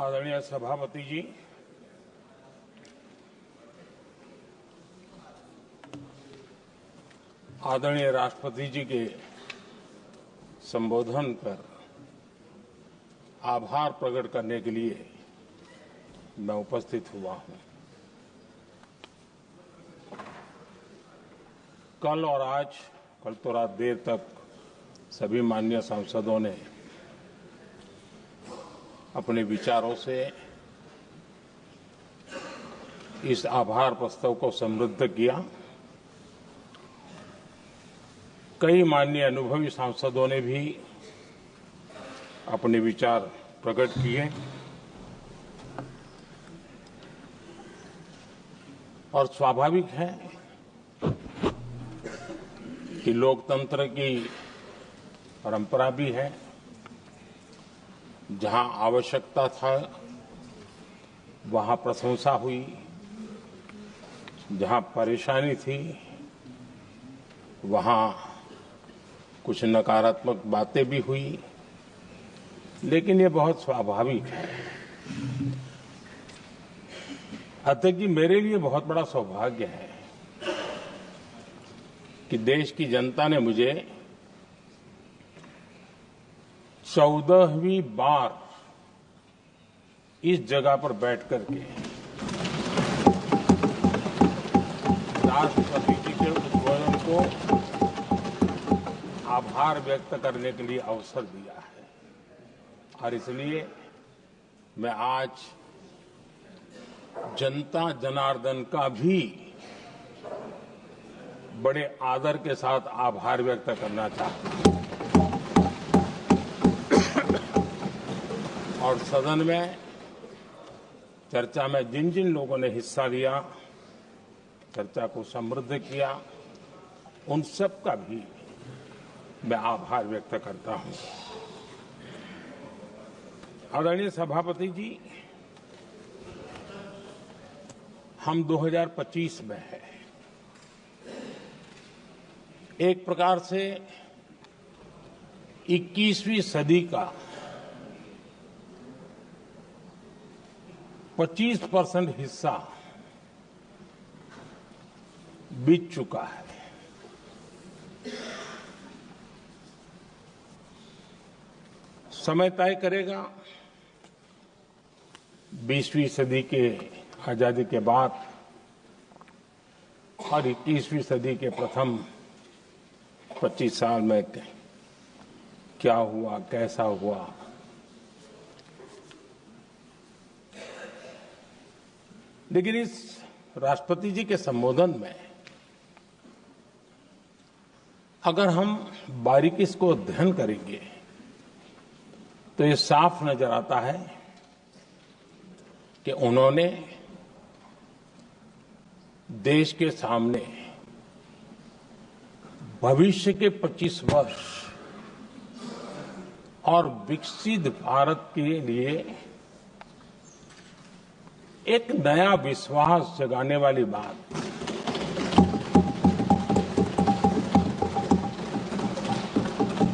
आदरणीय सभापति जी, आदरणीय राष्ट्रपति जी के संबोधन पर आभार प्रकट करने के लिए मैं उपस्थित हुआ हूं। कल और आज, कल तो रात देर तक सभी माननीय सांसदों ने अपने विचारों से इस आभार प्रस्ताव को समृद्ध किया। कई माननीय अनुभवी सांसदों ने भी अपने विचार प्रकट किए और स्वाभाविक है कि लोकतंत्र की परंपरा भी है। जहां आवश्यकता था वहां प्रशंसा हुई, जहां परेशानी थी वहां कुछ नकारात्मक बातें भी हुई, लेकिन ये बहुत स्वाभाविक है। अध्यक्ष जी, मेरे लिए बहुत बड़ा सौभाग्य है कि देश की जनता ने मुझे 14वीं बार इस जगह पर बैठकर के राष्ट्रपति जी के उद्बोधन को आभार व्यक्त करने के लिए अवसर दिया है और इसलिए मैं आज जनता जनार्दन का भी बड़े आदर के साथ आभार व्यक्त करना चाहता हूं और सदन में चर्चा में जिन जिन लोगों ने हिस्सा लिया, चर्चा को समृद्ध किया, उन सब का भी मैं आभार व्यक्त करता हूं। आदरणीय सभापति जी, हम 2025 में हैं। एक प्रकार से 21वीं सदी का 25% हिस्सा बीत चुका है। समय तय करेगा 20वीं सदी के आजादी के बाद और 21वीं सदी के प्रथम 25 साल में क्या हुआ, कैसा हुआ। लेकिन इस राष्ट्रपति जी के संबोधन में अगर हम बारीकी से इसको अध्ययन करेंगे तो ये साफ नजर आता है कि उन्होंने देश के सामने भविष्य के 25 वर्ष और विकसित भारत के लिए एक नया विश्वास जगाने वाली बात,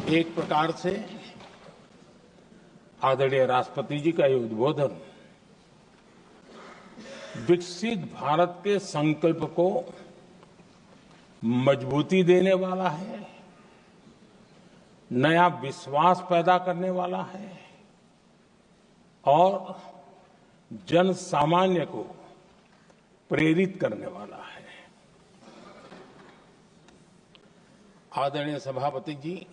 एक प्रकार से आदरणीय राष्ट्रपति जी का ये उद्बोधन विकसित भारत के संकल्प को मजबूती देने वाला है, नया विश्वास पैदा करने वाला है और जन सामान्य को प्रेरित करने वाला है। आदरणीय सभापति जी,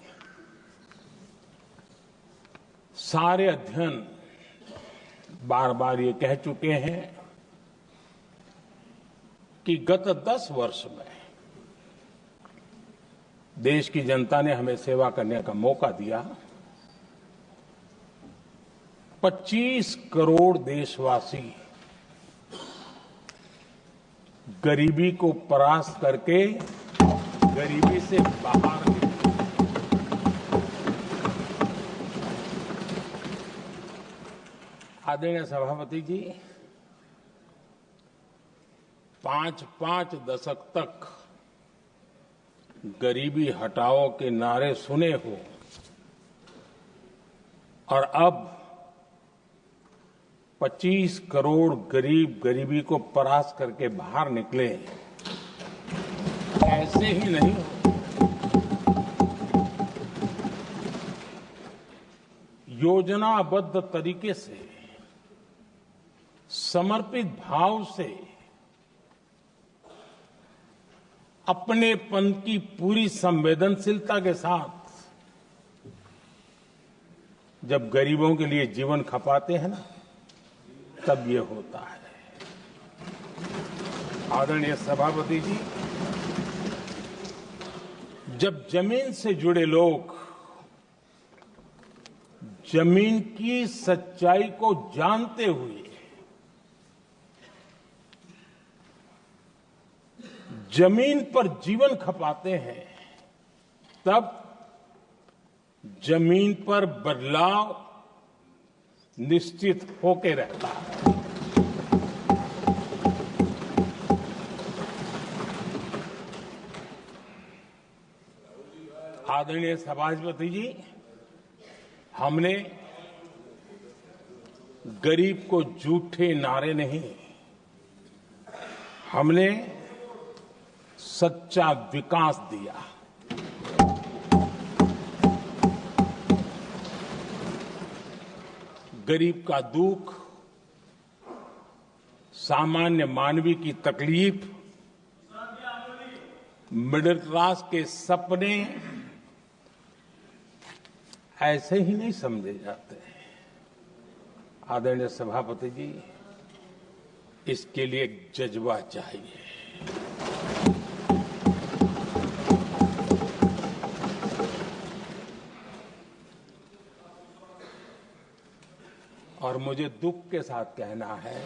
सारे अध्ययन बार बार ये कह चुके हैं कि गत 10 वर्ष में देश की जनता ने हमें सेवा करने का मौका दिया। 25 करोड़ देशवासी गरीबी को परास्त करके गरीबी से बाहर निकले। आदरणीय सभापति जी, 5 दशक तक गरीबी हटाओ के नारे सुने हो और अब 25 करोड़ गरीब गरीबी को परास्त करके बाहर निकले, ऐसे ही नहीं हो। योजनाबद्ध तरीके से, समर्पित भाव से, अपनेपन की पूरी संवेदनशीलता के साथ जब गरीबों के लिए जीवन खपाते हैं ना, तब ये होता है। आदरणीय सभापति जी, जब जमीन से जुड़े लोग जमीन की सच्चाई को जानते हुए जमीन पर जीवन खपाते हैं, तब जमीन पर बदलाव निश्चित होके रहता है। आदरणीय सभापति जी, हमने गरीब को झूठे नारे नहीं, हमने सच्चा विकास दिया। गरीब का दुख, सामान्य मानवी की तकलीफ, मिडिल क्लास के सपने ऐसे ही नहीं समझे जाते। आदरणीय सभापति जी, इसके लिए एक जज्बा चाहिए। और मुझे दुख के साथ कहना है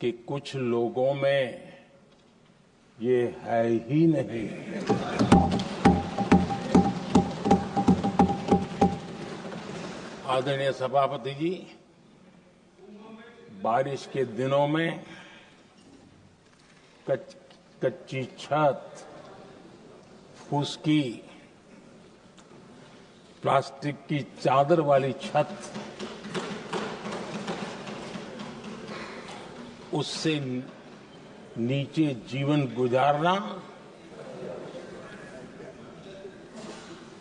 कि कुछ लोगों में ये है ही नहीं। आदरणीय सभापति जी, बारिश के दिनों में कच्ची छत, फुसकी, प्लास्टिक की चादर वाली छत, उससे नीचे जीवन गुजारना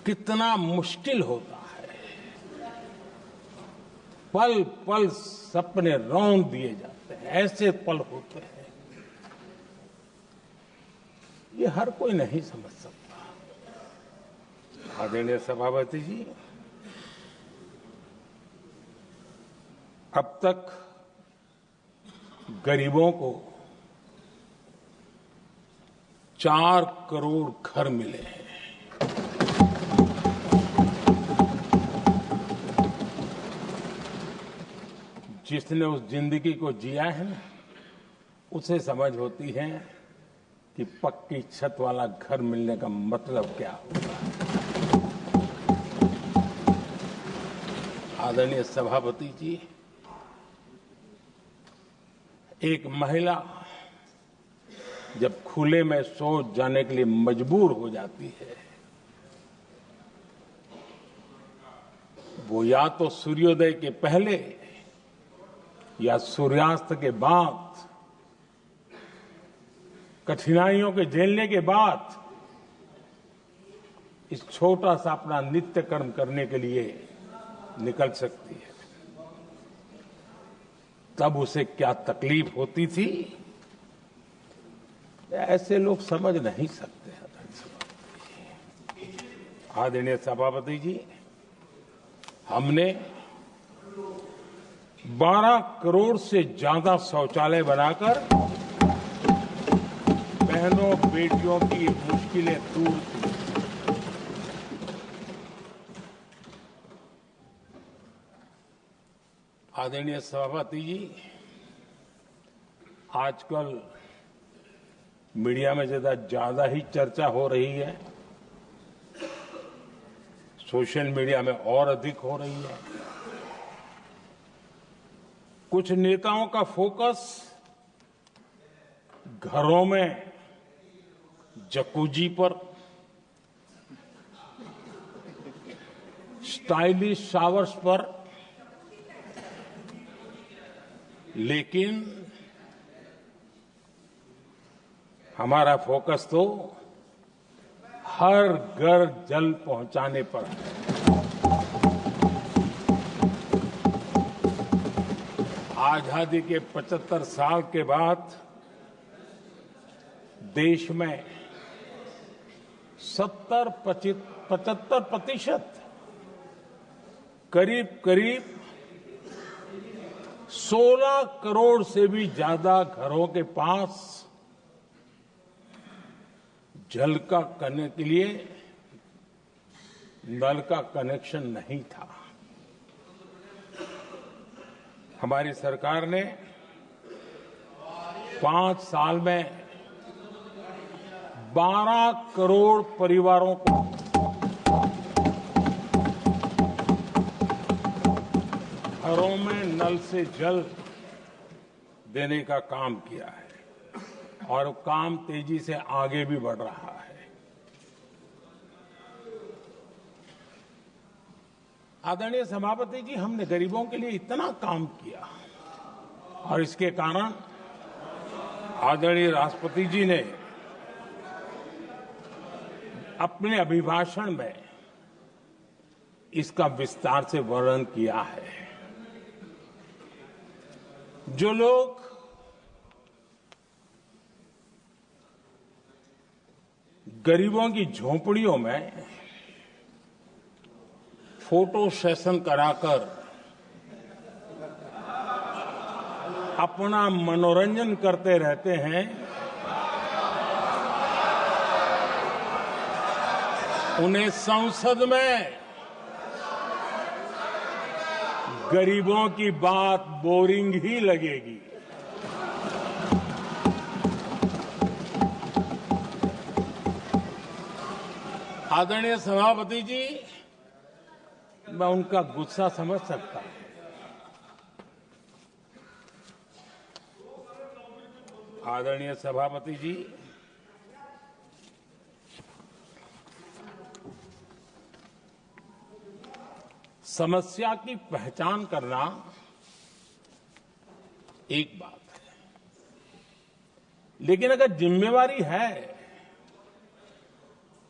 कितना मुश्किल होता है। पल पल सपने रौंद दिए जाते हैं, ऐसे पल होते हैं, ये हर कोई नहीं समझ सकता। आदरणीय सभापति जी, अब तक गरीबों को 4 करोड़ घर मिले हैं। जिसने उस जिंदगी को जिया है ना, उसे समझ होती है कि पक्की छत वाला घर मिलने का मतलब क्या होगा। आदरणीय सभापति जी, एक महिला जब खुले में शौच जाने के लिए मजबूर हो जाती है, वो या तो सूर्योदय के पहले या सूर्यास्त के बाद, कठिनाइयों के झेलने के बाद इस छोटा सा अपना नित्य कर्म करने के लिए निकल सकती है। तब उसे क्या तकलीफ होती थी, ऐसे लोग समझ नहीं सकते। आदरणीय सभापति जी, हमने 12 करोड़ से ज्यादा शौचालय बनाकर बहनों बेटियों की मुश्किलें दूर की। आदरणीय सभापति जी, आजकल मीडिया में ज्यादा ही चर्चा हो रही है, सोशल मीडिया में और अधिक हो रही है। कुछ नेताओं का फोकस घरों में जकूजी पर, स्टाइलिश शावर्स पर लेकिन हमारा फोकस तो हर घर जल पहुंचाने पर है। आजादी के 75 साल के बाद देश में 75% करीब 16 करोड़ से भी ज्यादा घरों के पास जल का करने के लिए नल का कनेक्शन नहीं था। हमारी सरकार ने 5 साल में 12 करोड़ परिवारों को घरों में नल से जल देने का काम किया है और काम तेजी से आगे भी बढ़ रहा है। आदरणीय सभापति जी, हमने गरीबों के लिए इतना काम किया और इसके कारण आदरणीय राष्ट्रपति जी ने अपने अभिभाषण में इसका विस्तार से वर्णन किया है। जो लोग गरीबों की झोपड़ियों में फोटो सेशन कराकर अपना मनोरंजन करते रहते हैं, उन्हें संसद में गरीबों की बात बोरिंग ही लगेगी। आदरणीय सभापति जी, मैं उनका गुस्सा समझ सकता हूं। आदरणीय सभापति जी, समस्या की पहचान करना एक बात है, लेकिन अगर जिम्मेवारी है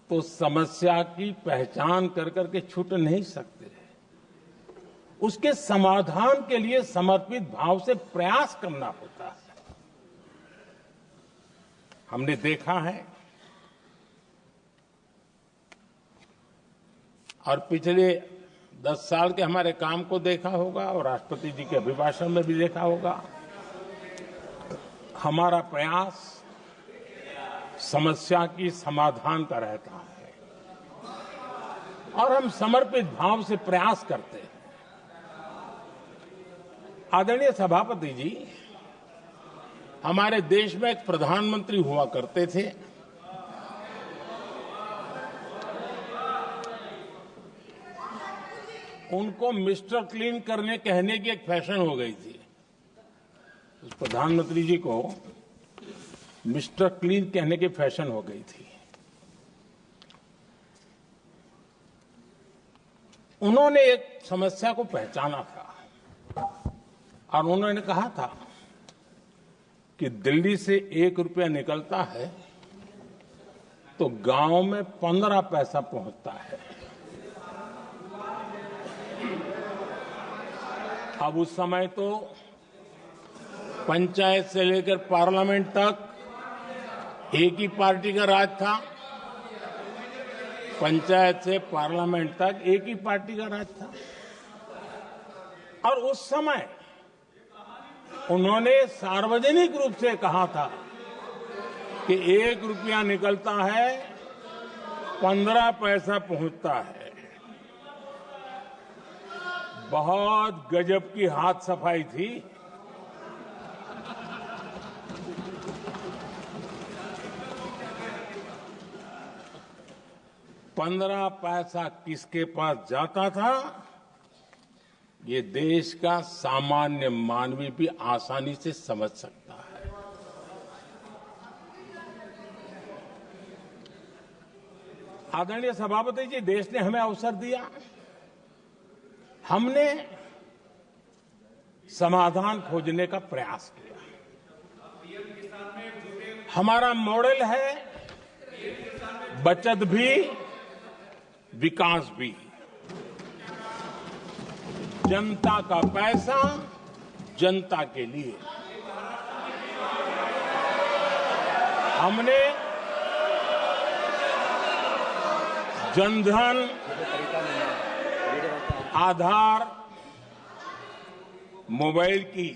तो समस्या की पहचान कर करके छूट नहीं सकते। उसके समाधान के लिए समर्पित भाव से प्रयास करना होता है। हमने देखा है और पिछले 10 साल के हमारे काम को देखा होगा और राष्ट्रपति जी के अभिभाषण में भी देखा होगा। हमारा प्रयास समस्या की समाधान का रहता है और हम समर्पित भाव से प्रयास करते हैं। आदरणीय सभापति जी, हमारे देश में एक प्रधानमंत्री हुआ करते थे। उनको मिस्टर क्लीन करने कहने की एक फैशन हो गई थी। उस प्रधानमंत्री जी को मिस्टर क्लीन कहने की फैशन हो गई थी। उन्होंने एक समस्या को पहचाना था और उन्होंने कहा था कि दिल्ली से 1 रुपया निकलता है तो गांव में 15 पैसा पहुंचता है। अब उस समय तो पंचायत से लेकर पार्लियामेंट तक एक ही पार्टी का राज था। पंचायत से पार्लियामेंट तक एक ही पार्टी का राज था और उस समय उन्होंने सार्वजनिक रूप से कहा था कि 1 रुपया निकलता है 15 पैसा पहुंचता है। बहुत गजब की हाथ सफाई थी। पंद्रह पैसा किसके पास जाता था, ये देश का सामान्य मानवी भी आसानी से समझ सकता है। आदरणीय सभापति जी, देश ने हमें अवसर दिया। हमने समाधान खोजने का प्रयास किया। हमारा मॉडल है बचत भी विकास भी। जनता का पैसा जनता के लिए। हमने जनधन, आधार, मोबाइल की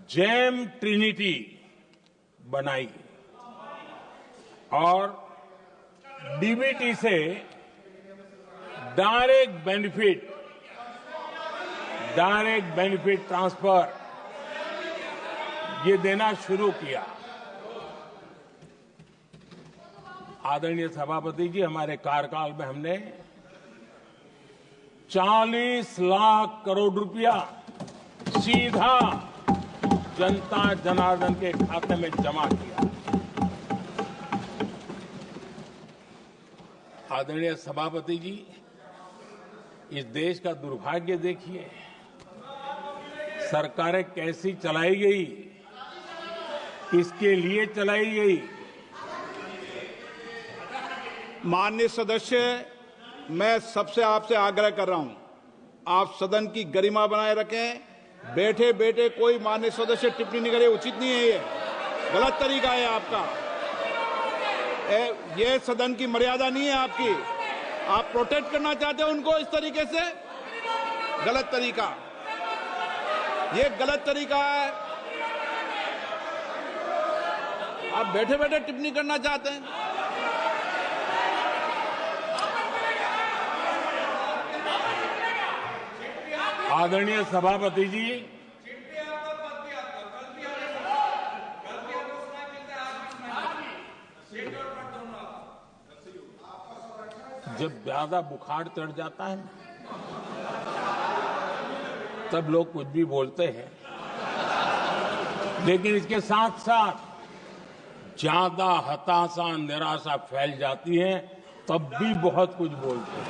जेम ट्रिनिटी बनाई और डीबीटी से डायरेक्ट बेनिफिट ट्रांसफर ये देना शुरू किया। आदरणीय सभापति जी, हमारे कार्यकाल में हमने 40 लाख करोड़ रुपया सीधा जनता जनार्दन के खाते में जमा किया। आदरणीय सभापति जी, इस देश का दुर्भाग्य देखिए, सरकारें कैसी चलाई गई, किसके लिए चलाई गई। माननीय सदस्य, मैं सबसे आपसे आग्रह कर रहा हूं, आप सदन की गरिमा बनाए रखें। बैठे बैठे कोई माननीय सदस्य टिप्पणी नहीं करे, उचित नहीं है, ये गलत तरीका है आपका। ये सदन की मर्यादा नहीं है आपकी। आप प्रोटेक्ट करना चाहते हो उनको इस तरीके से, गलत तरीका, ये गलत तरीका है। आप बैठे बैठे टिप्पणी करना चाहते हैं। आदरणीय सभापति जी, जब ज्यादा बुखार चढ़ जाता है तब लोग कुछ भी बोलते हैं, लेकिन इसके साथ साथ ज्यादा हताशा निराशा फैल जाती है तब भी बहुत कुछ बोलते हैं।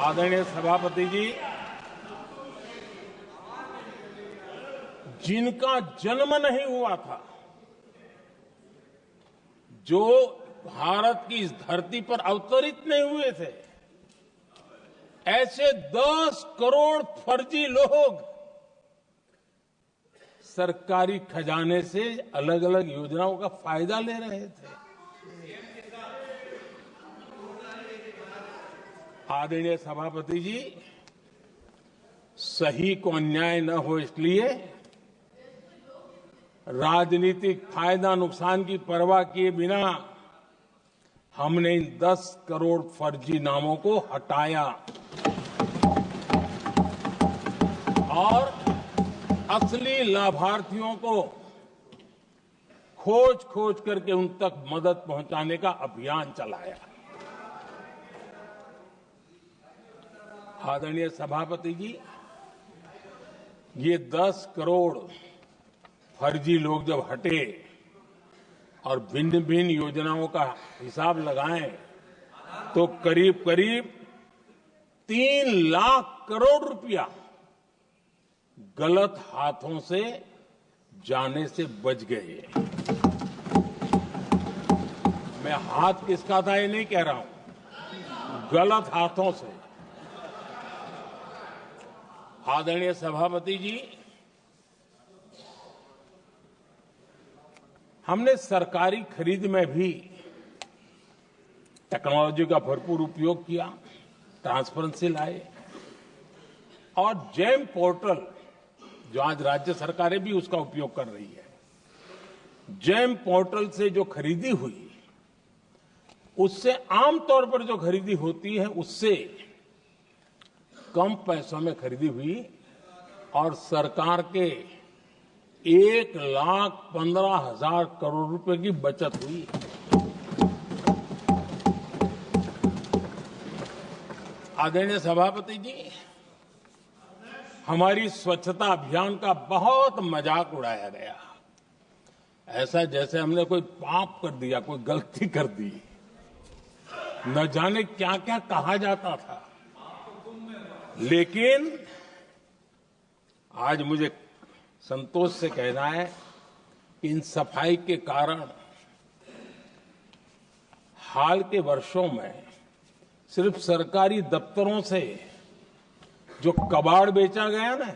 आदरणीय सभापति जी, जिनका जन्म नहीं हुआ था, जो भारत की इस धरती पर अवतरित नहीं हुए थे, ऐसे 10 करोड़ फर्जी लोग सरकारी खजाने से अलग अलग योजनाओं का फायदा ले रहे थे। आदरणीय सभापति जी, सही को अन्याय न हो इसलिए राजनीतिक फायदा नुकसान की परवाह किए बिना हमने इन 10 करोड़ फर्जी नामों को हटाया और असली लाभार्थियों को खोज खोज करके उन तक मदद पहुंचाने का अभियान चलाया। आदरणीय सभापति जी, ये 10 करोड़ फर्जी लोग जब हटे और भिन्न भिन्न योजनाओं का हिसाब लगाएं तो करीब करीब 3 लाख करोड़ रुपया गलत हाथों से जाने से बच गए। मैं हाथ किसका था ये नहीं कह रहा हूं, गलत हाथों से। आदरणीय सभापति जी, हमने सरकारी खरीद में भी टेक्नोलॉजी का भरपूर उपयोग किया, ट्रांसपेरेंसी लाए और जेम पोर्टल, जो आज राज्य सरकारें भी उसका उपयोग कर रही है, जेम पोर्टल से जो खरीदी हुई उससे आमतौर पर जो खरीदी होती है उससे कम पैसों में खरीदी हुई और सरकार के 1,15,000 करोड़ रुपए की बचत हुई। आदरणीय सभापति जी, हमारी स्वच्छता अभियान का बहुत मजाक उड़ाया गया, ऐसा जैसे हमने कोई पाप कर दिया, कोई गलती कर दी। न जाने क्या क्या कहा जाता था। लेकिन आज मुझे संतोष से कहना है कि इन सफाई के कारण हाल के वर्षों में सिर्फ सरकारी दफ्तरों से जो कबाड़ बेचा गया ना,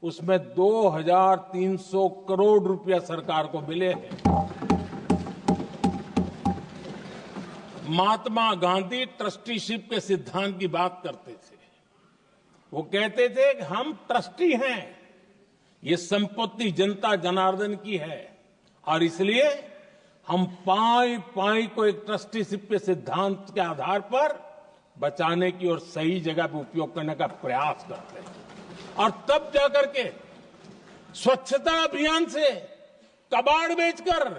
उसमें 2300 करोड़ रुपया सरकार को मिले हैं। महात्मा गांधी ट्रस्टीशिप के सिद्धांत की बात करते थे। वो कहते थे कि हम ट्रस्टी हैं, ये संपत्ति जनता जनार्दन की है और इसलिए हम पाई पाई को एक ट्रस्टीशिप के सिद्धांत के आधार पर बचाने की और सही जगह पर उपयोग करने का प्रयास करते हैं। और तब जाकर के स्वच्छता अभियान से कबाड़ बेचकर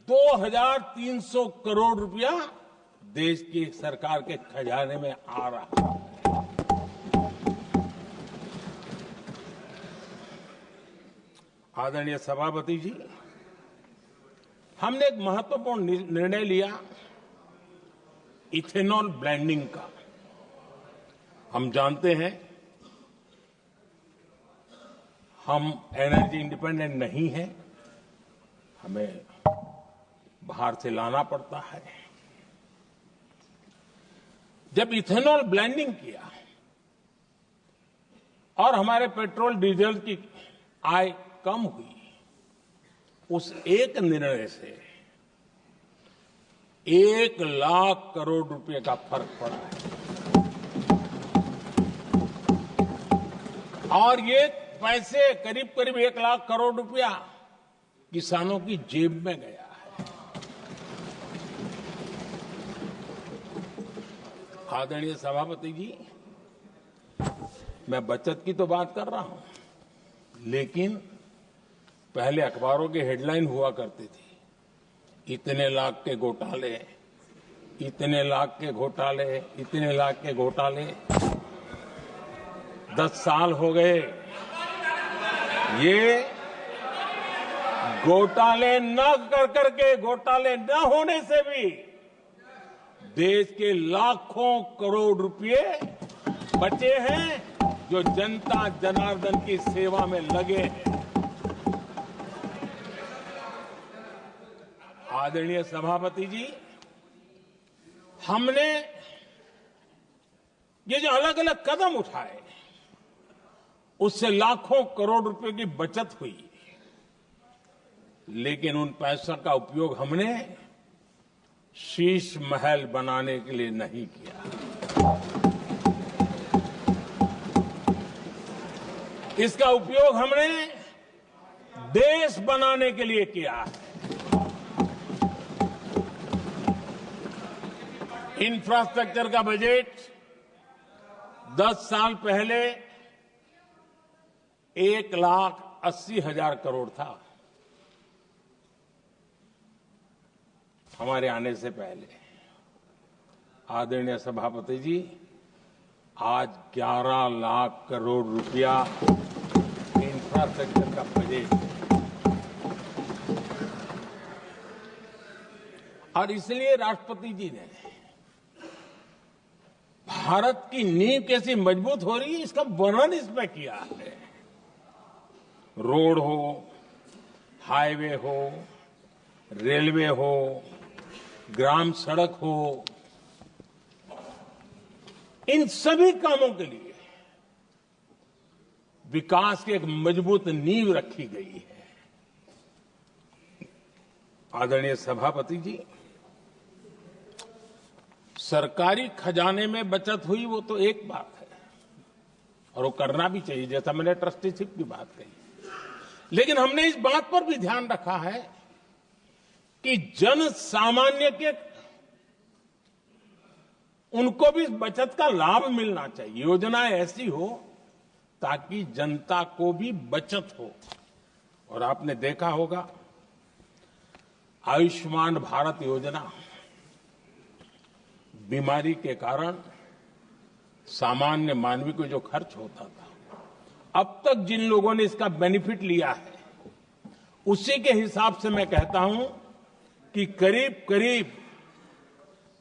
2300 करोड़ रुपया देश की सरकार के खजाने में आ रहा है। आदरणीय सभापति जी, हमने एक महत्वपूर्ण निर्णय लिया इथेनॉल ब्लेंडिंग का। हम जानते हैं हम एनर्जी इंडिपेंडेंट नहीं है, हमें बाहर से लाना पड़ता है। जब इथेनॉल ब्लेंडिंग किया और हमारे पेट्रोल डीजल की आय कम हुई, उस एक निर्णय से 1 लाख करोड़ रुपए का फर्क पड़ा है। और ये पैसे करीब करीब 1 लाख करोड़ रुपया किसानों की जेब में गया है। आदरणीय सभापति जी, मैं बचत की तो बात कर रहा हूं, लेकिन पहले अखबारों की हेडलाइन हुआ करती थी, इतने लाख के घोटाले, इतने लाख के घोटाले, इतने लाख के घोटाले। 10 साल हो गए, ये घोटाले न कर करके, घोटाले न होने से भी देश के लाखों करोड़ रुपए बचे हैं जो जनता जनार्दन की सेवा में लगे हैं। आदरणीय सभापति जी, हमने ये जो अलग अलग कदम उठाए, उससे लाखों करोड़ रुपए की बचत हुई, लेकिन उन पैसों का उपयोग हमने शीश महल बनाने के लिए नहीं किया। इसका उपयोग हमने देश बनाने के लिए किया है। इंफ्रास्ट्रक्चर का बजट 10 साल पहले 1,80,000 करोड़ था, हमारे आने से पहले। आदरणीय सभापति जी, आज 11 लाख करोड़ रुपया इंफ्रास्ट्रक्चर का बजट है। और इसलिए राष्ट्रपति जी ने भारत की नींव कैसी मजबूत हो रही है, इसका वर्णन इसमें किया है। रोड हो, हाईवे हो, रेलवे हो, ग्राम सड़क हो, इन सभी कामों के लिए विकास की एक मजबूत नींव रखी गई है। आदरणीय सभापति जी, सरकारी खजाने में बचत हुई वो तो एक बात है, और वो करना भी चाहिए, जैसा मैंने ट्रस्टीशिप की बात कही। लेकिन हमने इस बात पर भी ध्यान रखा है कि जन सामान्य के उनको भी बचत का लाभ मिलना चाहिए। योजनाएं ऐसी हो ताकि जनता को भी बचत हो। और आपने देखा होगा, आयुष्मान भारत योजना बीमारी के कारण सामान्य मानवी को जो खर्च होता था, अब तक जिन लोगों ने इसका बेनिफिट लिया है, उसी के हिसाब से मैं कहता हूं कि करीब करीब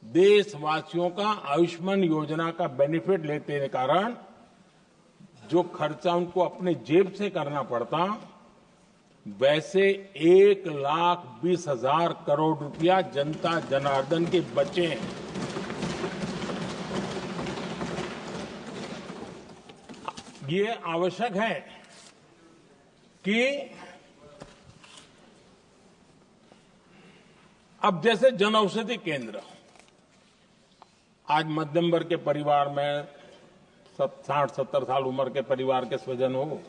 देशवासियों का आयुष्मान योजना का बेनिफिट लेने के कारण जो खर्चा उनको अपने जेब से करना पड़ता, वैसे 1,20,000 करोड़ रुपया जनता जनार्दन के बचे हैं। ये आवश्यक है कि अब जैसे जन औषधि केंद्र, आज मध्यम वर्ग के परिवार में 60-70 साल उम्र के परिवार के स्वजन हो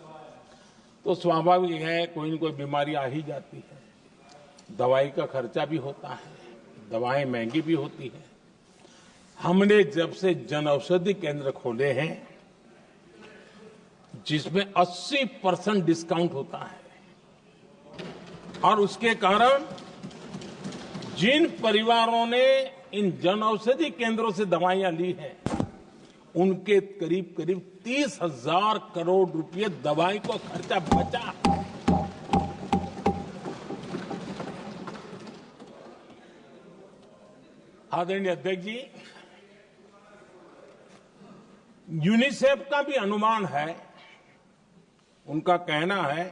तो स्वाभाविक है कोई न कोई बीमारी आ ही जाती है। दवाई का खर्चा भी होता है, दवाएं महंगी भी होती है। हमने जब से जन औषधि केंद्र खोले हैं जिसमें 80% डिस्काउंट होता है, और उसके कारण जिन परिवारों ने इन जन औषधि केंद्रों से दवाइयां ली हैं उनके करीब करीब 30,000 करोड़ रुपए दवाई को खर्चा बचा। आदरणीय अध्यक्ष जी, यूनिसेफ का भी अनुमान है, उनका कहना है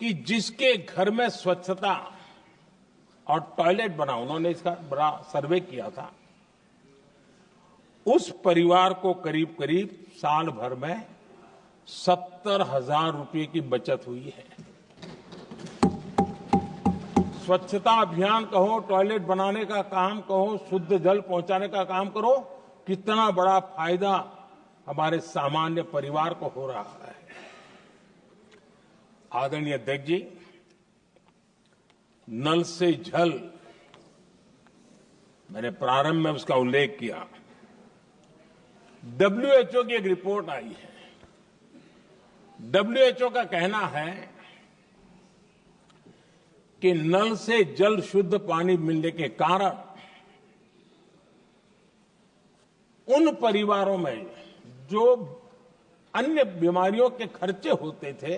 कि जिसके घर में स्वच्छता और टॉयलेट बना, उन्होंने इसका बड़ा सर्वे किया था, उस परिवार को करीब करीब साल भर में 70,000 रुपए की बचत हुई है। स्वच्छता अभियान कहो, टॉयलेट बनाने का काम कहो, शुद्ध जल पहुंचाने का काम करो, कितना बड़ा फायदा हमारे सामान्य परिवार को हो रहा है। आदरणीय अध्यक्ष जी, नल से जल, मैंने प्रारंभ में उसका उल्लेख किया। WHO की एक रिपोर्ट आई है। WHO का कहना है कि नल से जल शुद्ध पानी मिलने के कारण उन परिवारों में जो अन्य बीमारियों के खर्चे होते थे,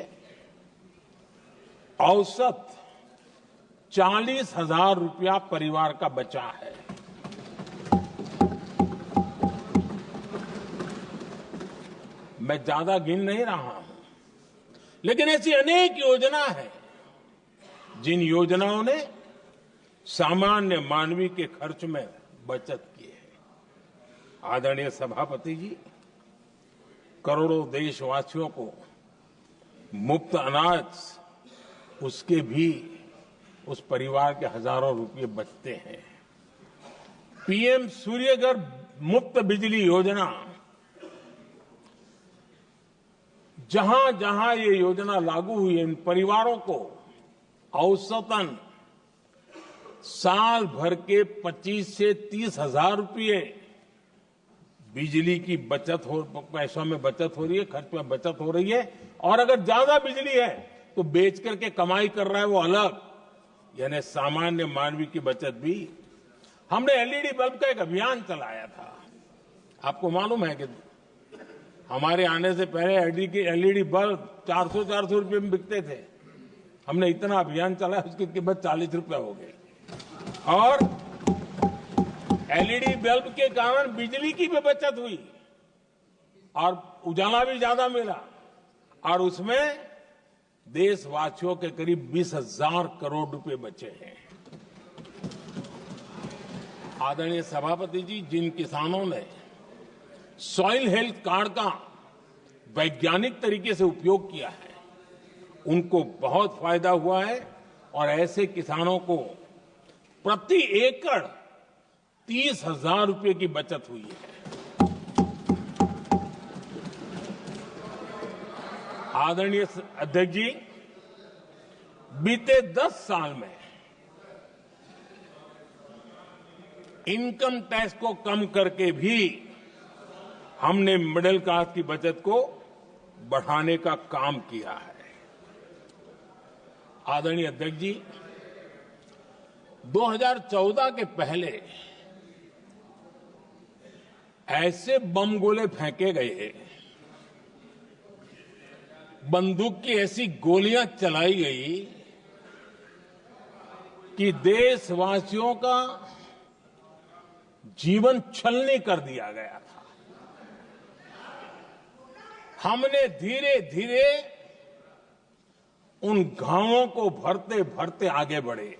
औसत 40,000 रुपया परिवार का बचा है। मैं ज्यादा गिन नहीं रहा हूं, लेकिन ऐसी अनेक योजना है जिन योजनाओं ने सामान्य मानवीय के खर्च में बचत की है। आदरणीय सभापति जी, करोड़ों देशवासियों को मुफ्त अनाज, उसके भी उस परिवार के हजारों रुपये बचते हैं। PM सूर्यघर मुफ्त बिजली योजना, जहां जहां ये योजना लागू हुई है, इन परिवारों को औसतन साल भर के 25 से 30,000 रुपये बिजली की बचत हो, पैसों में बचत हो रही है, खर्च में बचत हो रही है। और अगर ज्यादा बिजली है तो बेच करके कमाई कर रहा है वो अलग, यानी सामान्य मानवीय की बचत भी। हमने LED बल्ब का एक अभियान चलाया था। आपको मालूम है कि हमारे आने से पहले LED बल्ब 400 रुपये में बिकते थे। हमने इतना अभियान चलाया, उसकी कीमत 40 रुपया हो गई। और LED बल्ब के कारण बिजली की भी बचत हुई और उजाला भी ज्यादा मिला, और उसमें देशवासियों के करीब 20,000 करोड़ रुपए बचे हैं। आदरणीय सभापति जी, जिन किसानों ने सॉइल हेल्थ कार्ड का वैज्ञानिक तरीके से उपयोग किया है, उनको बहुत फायदा हुआ है, और ऐसे किसानों को प्रति एकड़ 30,000 रुपये की बचत हुई है। आदरणीय अध्यक्ष जी, बीते 10 साल में इनकम टैक्स को कम करके भी हमने मिडिल क्लास की बचत को बढ़ाने का काम किया है। आदरणीय अध्यक्ष जी, 2014 के पहले ऐसे बम गोले फेंके गए, बंदूक की ऐसी गोलियां चलाई गई कि देशवासियों का जीवन छलनी कर दिया गया था। हमने धीरे धीरे उन घावों को भरते भरते आगे बढ़े।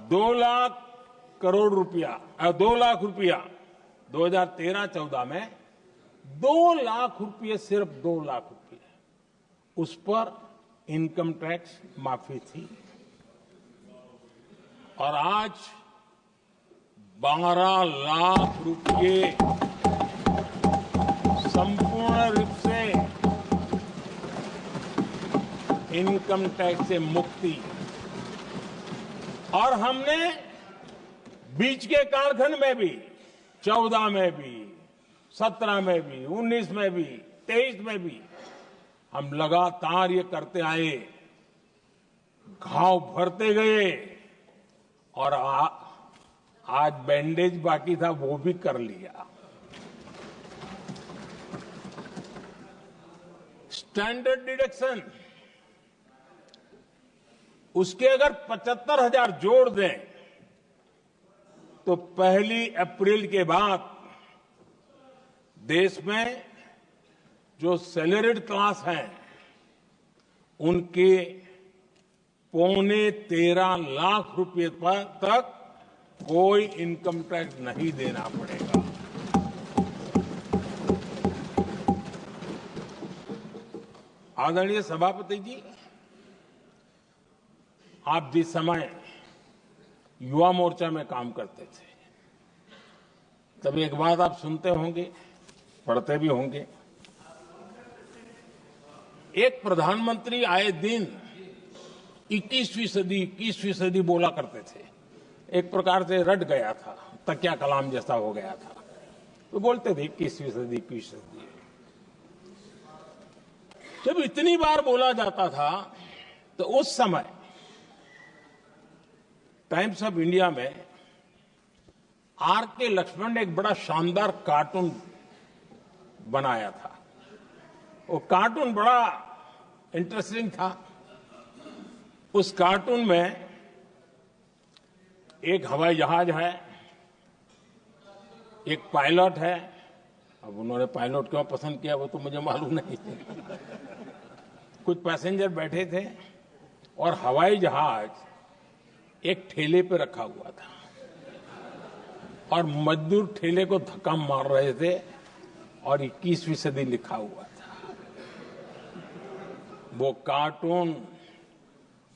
2 लाख करोड़ रुपया 2 लाख रुपया 2013-14 में 2 लाख रुपये, सिर्फ 2 लाख रुपये उस पर इनकम टैक्स माफी थी। और आज 12 लाख रुपये संपूर्ण रूप से इनकम टैक्स से मुक्ति। और हमने बीच के कालखंड में भी 14 में भी, 17 में भी, 19 में भी, 23 में भी हम लगातार ये करते आए, घाव भरते गए और आज बैंडेज बाकी था वो भी कर लिया। स्टैंडर्ड डिडक्शन उसके अगर 75,000 जोड़ दें तो 1 अप्रैल के बाद देश में जो सैलरीड क्लास है उनके 13.25 लाख रुपए पर तक कोई इनकम टैक्स नहीं देना पड़ेगा। आदरणीय सभापति जी, आप जिस समय युवा मोर्चा में काम करते थे तब एक बात आप सुनते होंगे, पढ़ते भी होंगे। एक प्रधानमंत्री आए दिन 21वीं सदी बोला करते थे। एक प्रकार से रट गया था, तकिया कलाम जैसा हो गया था, तो बोलते थे 21वीं सदी। जब इतनी बार बोला जाता था तो उस समय टाइम्स ऑफ इंडिया में R.K. लक्ष्मण ने एक बड़ा शानदार कार्टून बनाया था। वो कार्टून बड़ा इंटरेस्टिंग था। उस कार्टून में एक हवाई जहाज है, एक पायलट है। अब उन्होंने पायलट क्यों पसंद किया वो तो मुझे मालूम नहीं। कुछ पैसेंजर बैठे थे और हवाई जहाज एक ठेले पे रखा हुआ था और मजदूर ठेले को धक्का मार रहे थे और 21वीं सदी लिखा हुआ था। वो कार्टून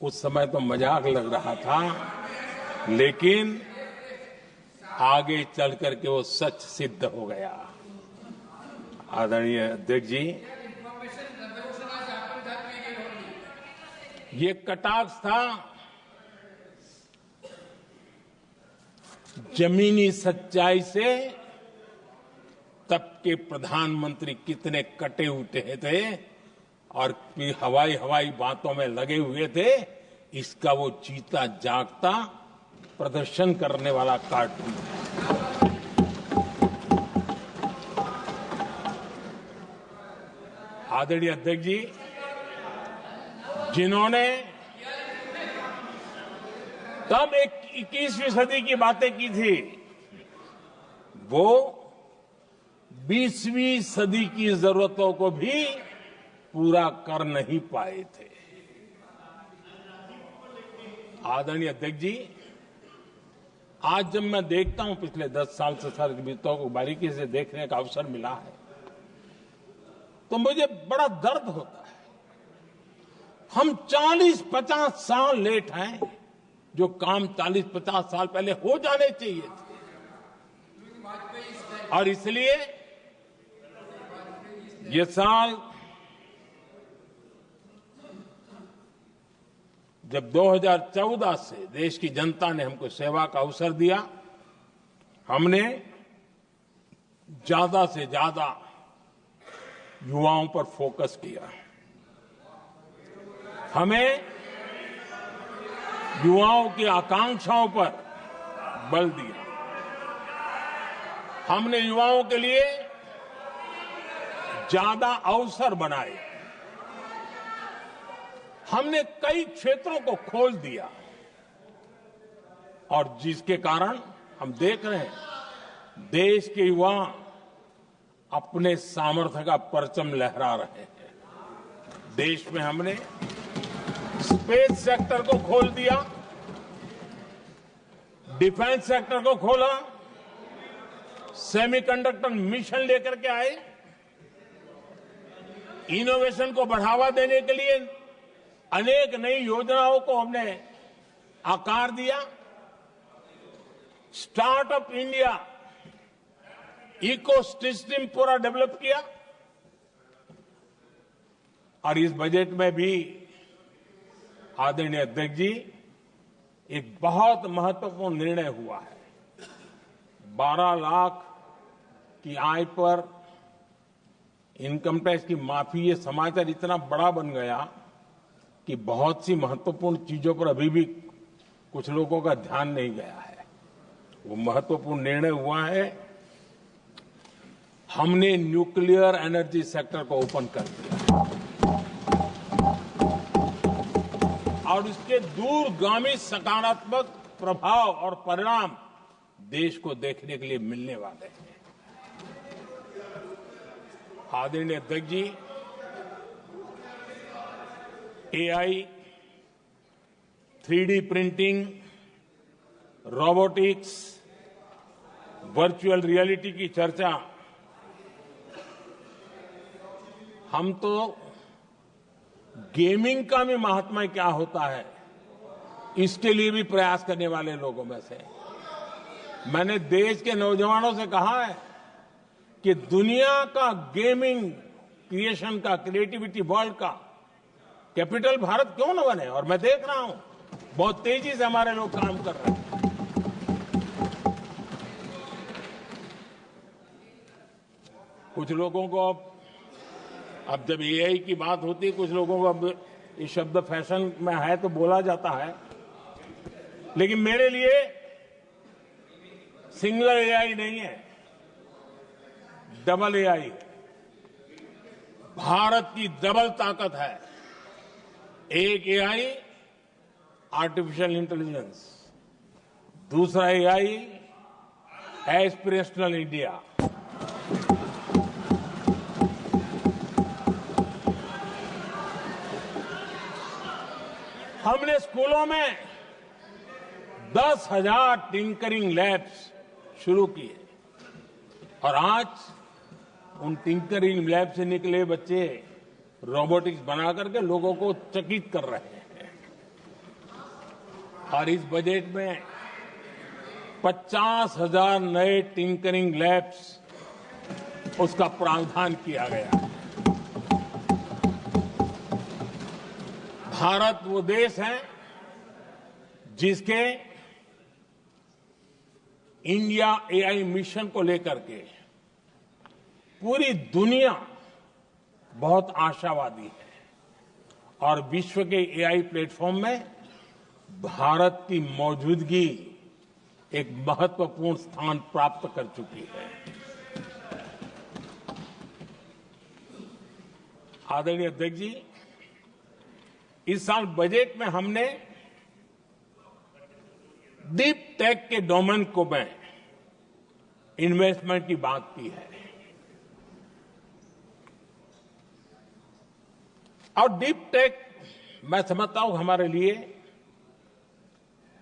उस समय तो मजाक लग रहा था, लेकिन आगे चल करके वो सच सिद्ध हो गया। आदरणीय अध्यक्ष जी, ये कटाक्ष था जमीनी सच्चाई से। तब के प्रधानमंत्री कितने कटे उठे थे और हवाई बातों में लगे हुए थे, इसका वो जीता जागता प्रदर्शन करने वाला कार्टून है। आदरणीय अध्यक्ष जी, जिन्होंने तब 21वीं सदी की बातें की थी, वो 20वीं सदी की जरूरतों को भी पूरा कर नहीं पाए थे। आदरणीय अध्यक्ष जी, आज जब मैं देखता हूं, पिछले 10 साल से सारी बीतों को बारीकी से देखने का अवसर मिला है, तो मुझे बड़ा दर्द होता है। हम 40-50 साल लेट हैं, जो काम 40-50 साल पहले हो जाने चाहिए थे। और इसलिए ये साल जब 2014 से देश की जनता ने हमको सेवा का अवसर दिया, हमने ज्यादा से ज्यादा युवाओं पर फोकस किया। हमें युवाओं की आकांक्षाओं पर बल दिया। हमने युवाओं के लिए ज्यादा अवसर बनाए। हमने कई क्षेत्रों को खोल दिया और जिसके कारण हम देख रहे हैं देश के युवा अपने सामर्थ्य का परचम लहरा रहे हैं। देश में हमने स्पेस सेक्टर को खोल दिया, डिफेंस सेक्टर को खोला, सेमीकंडक्टर मिशन लेकर के आए, इनोवेशन को बढ़ावा देने के लिए अनेक नई योजनाओं को हमने आकार दिया। स्टार्टअप इंडिया इकोसिस्टम पूरा डेवलप किया और इस बजट में भी आदरणीय अध्यक्ष जी एक बहुत महत्वपूर्ण निर्णय हुआ है। 12 लाख की आय पर इनकम टैक्स की माफी, ये समाचार इतना बड़ा बन गया कि बहुत सी महत्वपूर्ण चीजों पर अभी भी कुछ लोगों का ध्यान नहीं गया है। वो महत्वपूर्ण निर्णय हुआ है, हमने न्यूक्लियर एनर्जी सेक्टर को ओपन कर दिया और इसके दूरगामी सकारात्मक प्रभाव और परिणाम देश को देखने के लिए मिलने वाले हैं। आदरणीय अध्यक्ष जी, AI, 3D printing, robotics, virtual reality की चर्चा हम तो गेमिंग का भी महात्मा क्या होता है इसके लिए भी प्रयास करने वाले लोगों में से। मैंने देश के नौजवानों से कहा है कि दुनिया का गेमिंग क्रिएशन का, क्रिएटिविटी वर्ल्ड का कैपिटल भारत क्यों न बने, और मैं देख रहा हूं बहुत तेजी से हमारे लोग काम कर रहे हैं। कुछ लोगों को अब जब एआई की बात होती है, कुछ लोगों को अब ये शब्द फैशन में है तो बोला जाता है, लेकिन मेरे लिए सिंगल एआई नहीं है, डबल एआई। भारत की डबल ताकत है। एक एआई आर्टिफिशियल इंटेलिजेंस, दूसरा एआई एस्पिरेशनल इंडिया। हमने स्कूलों में 10,000 टिंकरिंग लैब्स शुरू किए और आज उन टिंकरिंग लैब से निकले बच्चे रोबोटिक्स बना करके लोगों को चकित कर रहे हैं। और इस बजट में 50,000 नए टिंकरिंग लैब्स उसका प्रावधान किया गया। भारत वो देश है जिसके इंडिया एआई मिशन को लेकर के पूरी दुनिया बहुत आशावादी है और विश्व के एआई प्लेटफॉर्म में भारत की मौजूदगी एक महत्वपूर्ण स्थान प्राप्त कर चुकी है। आदरणीय अध्यक्ष जी, इस साल बजट में हमने डीप टेक के डोमेन को में इन्वेस्टमेंट की बात की है और डीप टेक मैं समझता हूं हमारे लिए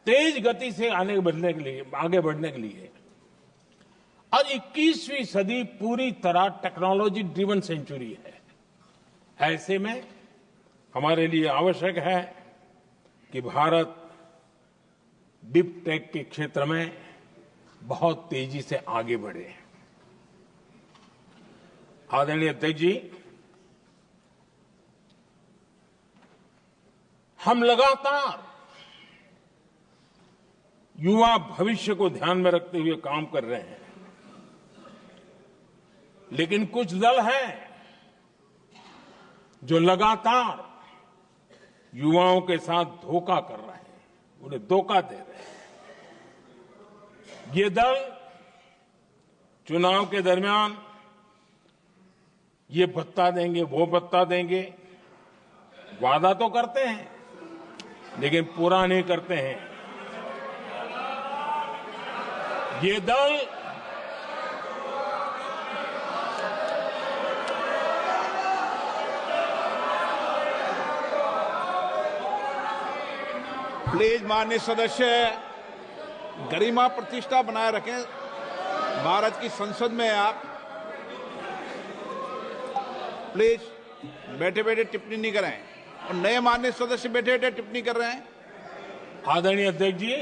तेज गति से आगे बढ़ने के लिए और 21वीं सदी पूरी तरह टेक्नोलॉजी ड्रिवन सेंचुरी है। ऐसे में हमारे लिए आवश्यक है कि भारत डीप टेक के क्षेत्र में बहुत तेजी से आगे बढ़े। आदरणीय अध्यक्ष जी, हम लगातार युवा भविष्य को ध्यान में रखते हुए काम कर रहे हैं, लेकिन कुछ दल हैं जो लगातार युवाओं के साथ धोखा कर रहे हैं, उन्हें धोखा दे रहे हैं। ये दल चुनाव के दरमियान ये भत्ता देंगे, वो भत्ता देंगे, वादा तो करते हैं लेकिन पूरा नहीं करते हैं। ये दल प्लीज माननीय सदस्य गरिमा प्रतिष्ठा बनाए रखें। भारत की संसद में आप प्लीज बैठे बैठे टिप्पणी नहीं करें, और नए माननीय सदस्य बैठे बैठे टिप्पणी कर रहे हैं। आदरणीय अध्यक्ष जी,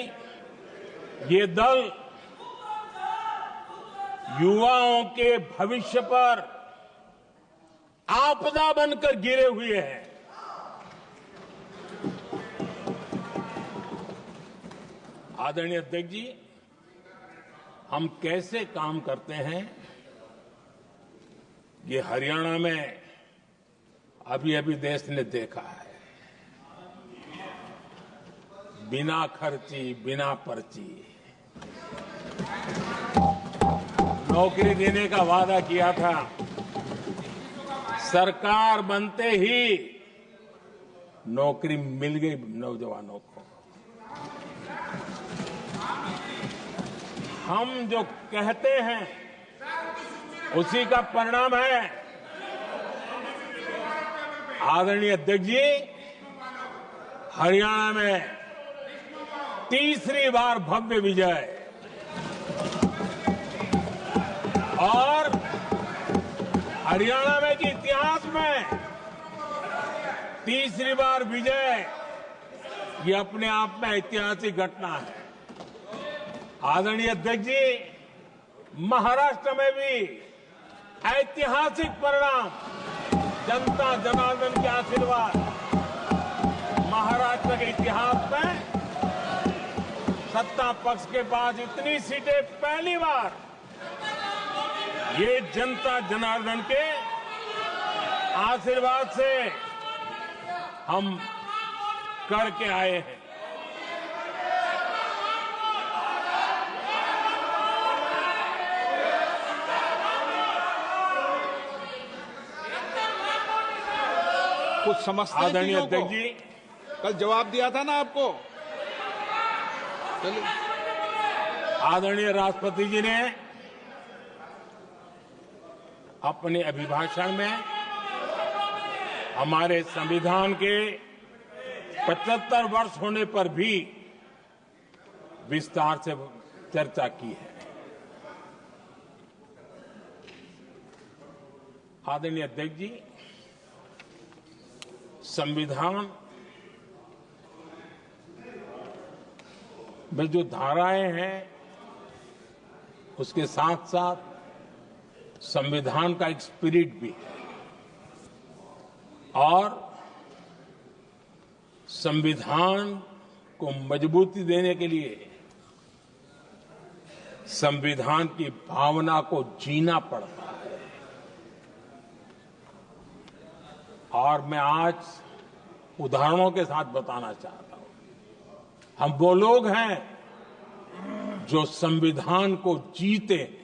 ये दल युवाओं के भविष्य पर आपदा बनकर गिरे हुए हैं। आदरणीय अध्यक्ष जी, हम कैसे काम करते हैं ये हरियाणा में अभी अभी देश ने देखा है। बिना खर्ची, बिना पर्ची नौकरी देने का वादा किया था। सरकार बनते ही नौकरी मिल गई नौजवानों को। हम जो कहते हैं उसी का परिणाम है। आदरणीय अध्यक्ष जी, हरियाणा में तीसरी बार भव्य विजय और हरियाणा में के इतिहास में तीसरी बार विजय, ये अपने आप में ऐतिहासिक घटना है। आदरणीय अध्यक्ष जी, महाराष्ट्र में भी ऐतिहासिक परिणाम, जनता जनार्दन के आशीर्वाद। महाराष्ट्र के इतिहास में सत्ता पक्ष के पास इतनी सीटें पहली बार, ये जनता जनार्दन के आशीर्वाद से हम करके आए हैं। कुछ समझते हैं आदरणीय चीजों को? अध्यक्ष जी, कल जवाब दिया था ना आपको। चलिए। आदरणीय राष्ट्रपति जी ने अपने अभिभाषण में हमारे संविधान के 75 वर्ष होने पर भी विस्तार से चर्चा की है। आदरणीय अध्यक्ष जी, संविधान में जो धाराएं हैं उसके साथ साथ संविधान का एक स्पिरिट भी है, और संविधान को मजबूती देने के लिए संविधान की भावना को जीना पड़ता है। और मैं आज उदाहरणों के साथ बताना चाहता हूं। हम वो लोग हैं जो संविधान को जीते हैं।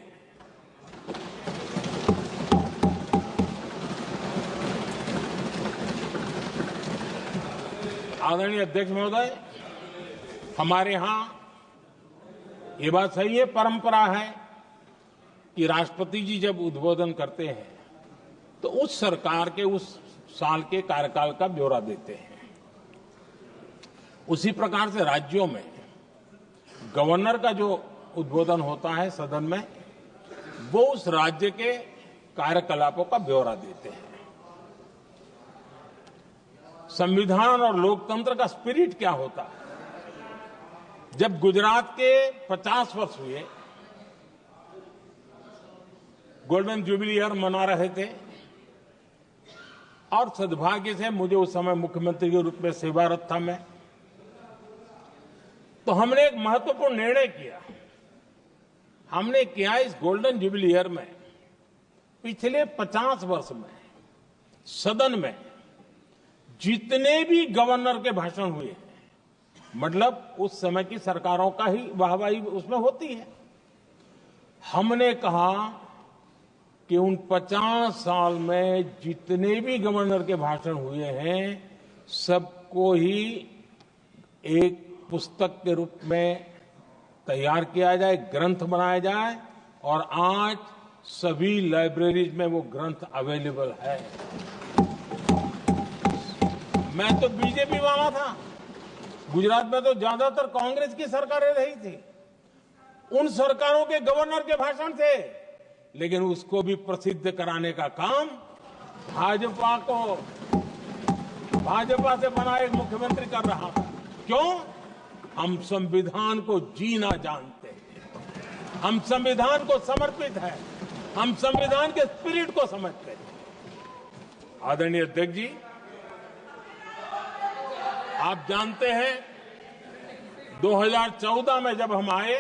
आदरणीय अध्यक्ष महोदय, हमारे यहां ये बात सही है, परंपरा है कि राष्ट्रपति जी जब उद्बोधन करते हैं तो उस सरकार के उस साल के कार्यकाल का ब्यौरा देते हैं। उसी प्रकार से राज्यों में गवर्नर का जो उद्बोधन होता है सदन में, वो उस राज्य के कार्यकलापों का ब्यौरा देते हैं। संविधान और लोकतंत्र का स्पिरिट क्या होता है? जब गुजरात के 50 वर्ष हुए, गोल्डन जुबली ईयर मना रहे थे, और सद्भाग्य से मुझे उस समय मुख्यमंत्री के रूप में सेवारत था मैं, तो हमने एक महत्वपूर्ण निर्णय किया। हमने किया इस गोल्डन जुबली ईयर में पिछले 50 वर्ष में सदन में जितने भी गवर्नर के भाषण हुए, मतलब उस समय की सरकारों का ही वाहवाही उसमें होती है, हमने कहा कि उन 50 साल में जितने भी गवर्नर के भाषण हुए हैं, सबको ही एक पुस्तक के रूप में तैयार किया जाए, ग्रंथ बनाया जाए, और आज सभी लाइब्रेरीज में वो ग्रंथ अवेलेबल है। मैं तो बीजेपी वाला था, गुजरात में तो ज्यादातर कांग्रेस की सरकारें रही थी, उन सरकारों के गवर्नर के भाषण थे, लेकिन उसको भी प्रसिद्ध कराने का काम भाजपा से बना एक मुख्यमंत्री कर रहा था। क्यों? हम संविधान को जीना जानते हैं, हम संविधान को समर्पित हैं, हम संविधान के स्पिरिट को समझते हैं। आदरणीय अध्यक्ष जी, आप जानते हैं 2014 में जब हम आए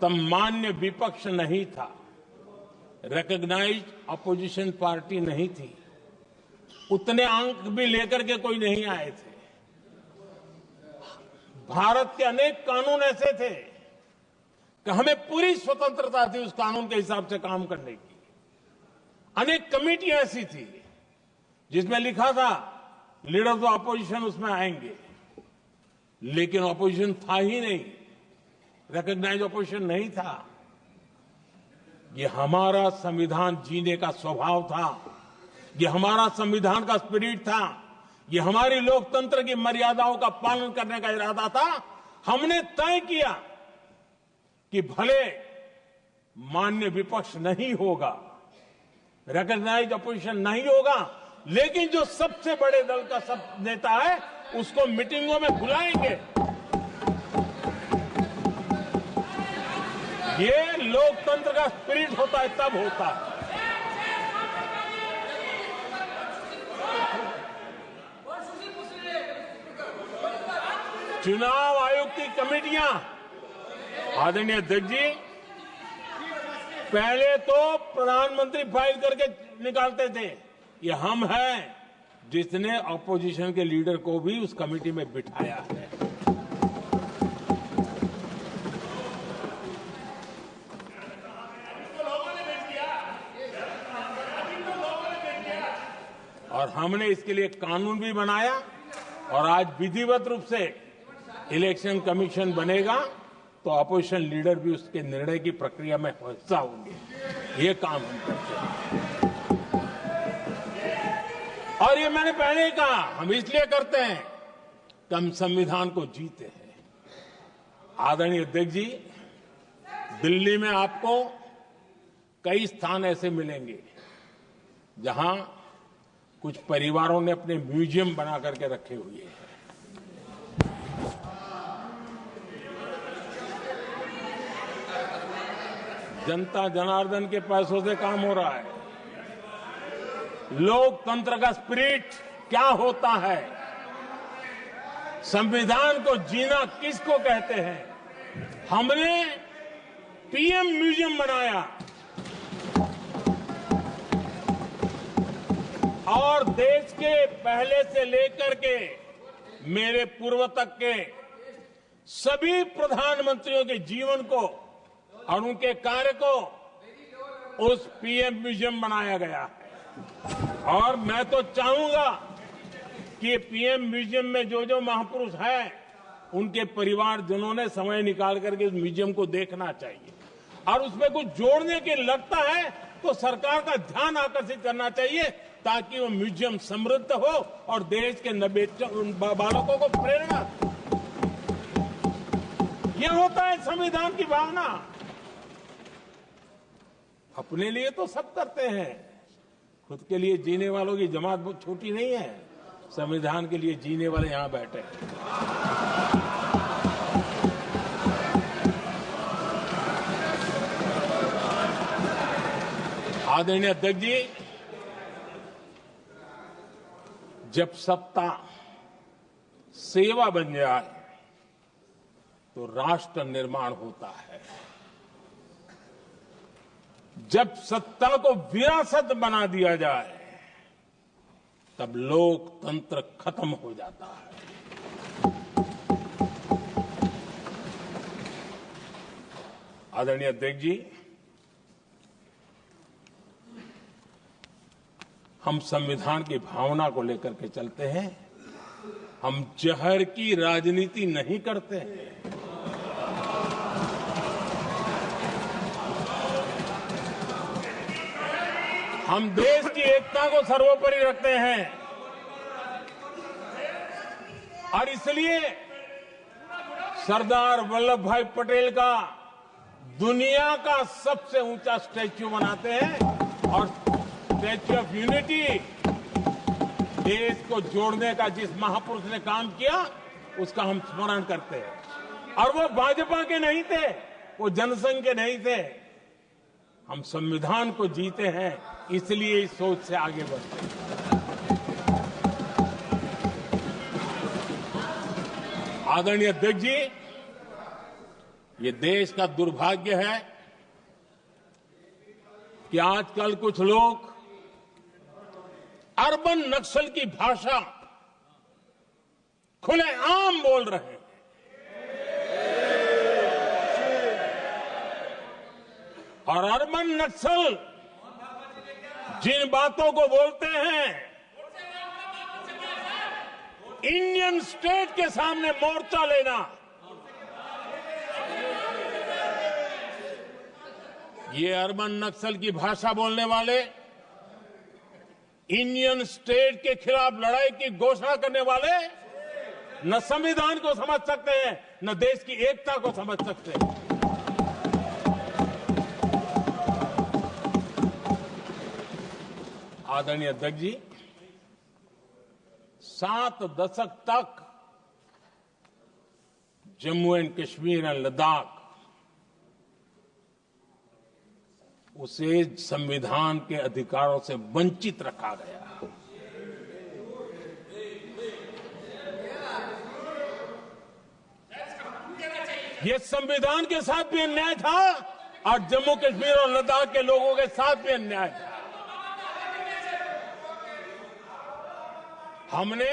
तब मान्य विपक्ष नहीं था, रिकॉग्नाइज्ड अपोजिशन पार्टी नहीं थी, उतने अंक भी लेकर के कोई नहीं आए थे। भारत के अनेक कानून ऐसे थे कि हमें पूरी स्वतंत्रता थी उस कानून के हिसाब से काम करने की। अनेक कमेटियां ऐसी थी जिसमें लिखा था लीडर्स ऑफ अपोजिशन उसमें आएंगे, लेकिन अपोजिशन था ही नहीं, रिकॉग्नाइज अपोजिशन नहीं था। ये हमारा संविधान जीने का स्वभाव था, ये हमारा संविधान का स्पिरिट था, ये हमारी लोकतंत्र की मर्यादाओं का पालन करने का इरादा था। हमने तय किया कि भले मान्य विपक्ष नहीं होगा, रिकॉग्नाइज अपोजिशन नहीं होगा, लेकिन जो सबसे बड़े दल का सब नेता है उसको मीटिंगों में बुलाएंगे। ये लोकतंत्र का स्पिरिट होता है, तब होता है। चुनाव आयोग की कमेटियां, आदरणीय अध्यक्ष जी, पहले तो प्रधानमंत्री फाइल करके निकालते थे। ये हम हैं जिसने अपोजिशन के लीडर को भी उस कमेटी में बिठाया है। और हमने इसके लिए कानून भी बनाया और आज विधिवत रूप से इलेक्शन कमीशन बनेगा तो अपोजिशन लीडर भी उसके निर्णय की प्रक्रिया में हिस्सा होंगे। ये काम हम करते हैं और ये मैंने पहले ही कहा, हम इसलिए करते हैं कि हम संविधान को जीते हैं। आदरणीय अध्यक्ष जी, दिल्ली में आपको कई स्थान ऐसे मिलेंगे जहां कुछ परिवारों ने अपने म्यूजियम बना करके रखे हुए हैं। जनता जनार्दन के पैसों से काम हो रहा है। लोकतंत्र का स्पिरिट क्या होता है, संविधान को जीना किसको कहते हैं। हमने पीएम म्यूजियम बनाया और देश के पहले से लेकर के मेरे पूर्व तक के सभी प्रधानमंत्रियों के जीवन को और उनके कार्य को उस पीएम म्यूजियम बनाया गया है। और मैं तो चाहूंगा कि पीएम म्यूजियम में जो जो महापुरुष हैं उनके परिवारजनों ने समय निकाल करके उस म्यूजियम को देखना चाहिए और उसमें कुछ जोड़ने के लगता है तो सरकार का ध्यान आकर्षित करना चाहिए ताकि वो म्यूजियम समृद्ध हो और देश के बालकों को प्रेरणा। यह होता है संविधान की भावना। अपने लिए तो सब करते हैं, खुद के लिए जीने वालों की जमात बहुत छोटी नहीं है। संविधान के लिए जीने वाले यहां बैठे हैं। आदरणीय अध्यक्ष जी, जब सत्ता सेवा बन जाए तो राष्ट्र निर्माण होता है। जब सत्ता को विरासत बना दिया जाए तब लोकतंत्र खत्म हो जाता है। आदरणीय अध्यक्ष जी, हम संविधान की भावना को लेकर के चलते हैं। हम जहर की राजनीति नहीं करते हैं। हम देश की एकता को सर्वोपरि रखते हैं। और इसलिए सरदार वल्लभ भाई पटेल का दुनिया का सबसे ऊंचा स्टैच्यू बनाते हैं और स्टैच्यू ऑफ यूनिटी देश को जोड़ने का जिस महापुरुष ने काम किया उसका हम स्मरण करते हैं। और वो भाजपा के नहीं थे, वो जनसंघ के नहीं थे। हम संविधान को जीते हैं, इसलिए इस सोच से आगे बढ़ते हैं। आदरणीय अध्यक्ष जी, ये देश का दुर्भाग्य है कि आजकल कुछ लोग अर्बन नक्सल की भाषा खुलेआम बोल रहे हैं। और अर्बन नक्सल जिन बातों को बोलते हैं, इंडियन स्टेट के सामने मोर्चा लेना, ये अर्बन नक्सल की भाषा बोलने वाले इंडियन स्टेट के खिलाफ लड़ाई की घोषणा करने वाले न संविधान को समझ सकते हैं, न देश की एकता को समझ सकते हैं। आदरणीय अध्यक्ष जी, 7 दशक तक जम्मू एंड कश्मीर और लद्दाख उसे संविधान के अधिकारों से वंचित रखा गया। ये संविधान के साथ भी अन्याय था और जम्मू कश्मीर और लद्दाख के लोगों के साथ भी अन्याय था। हमने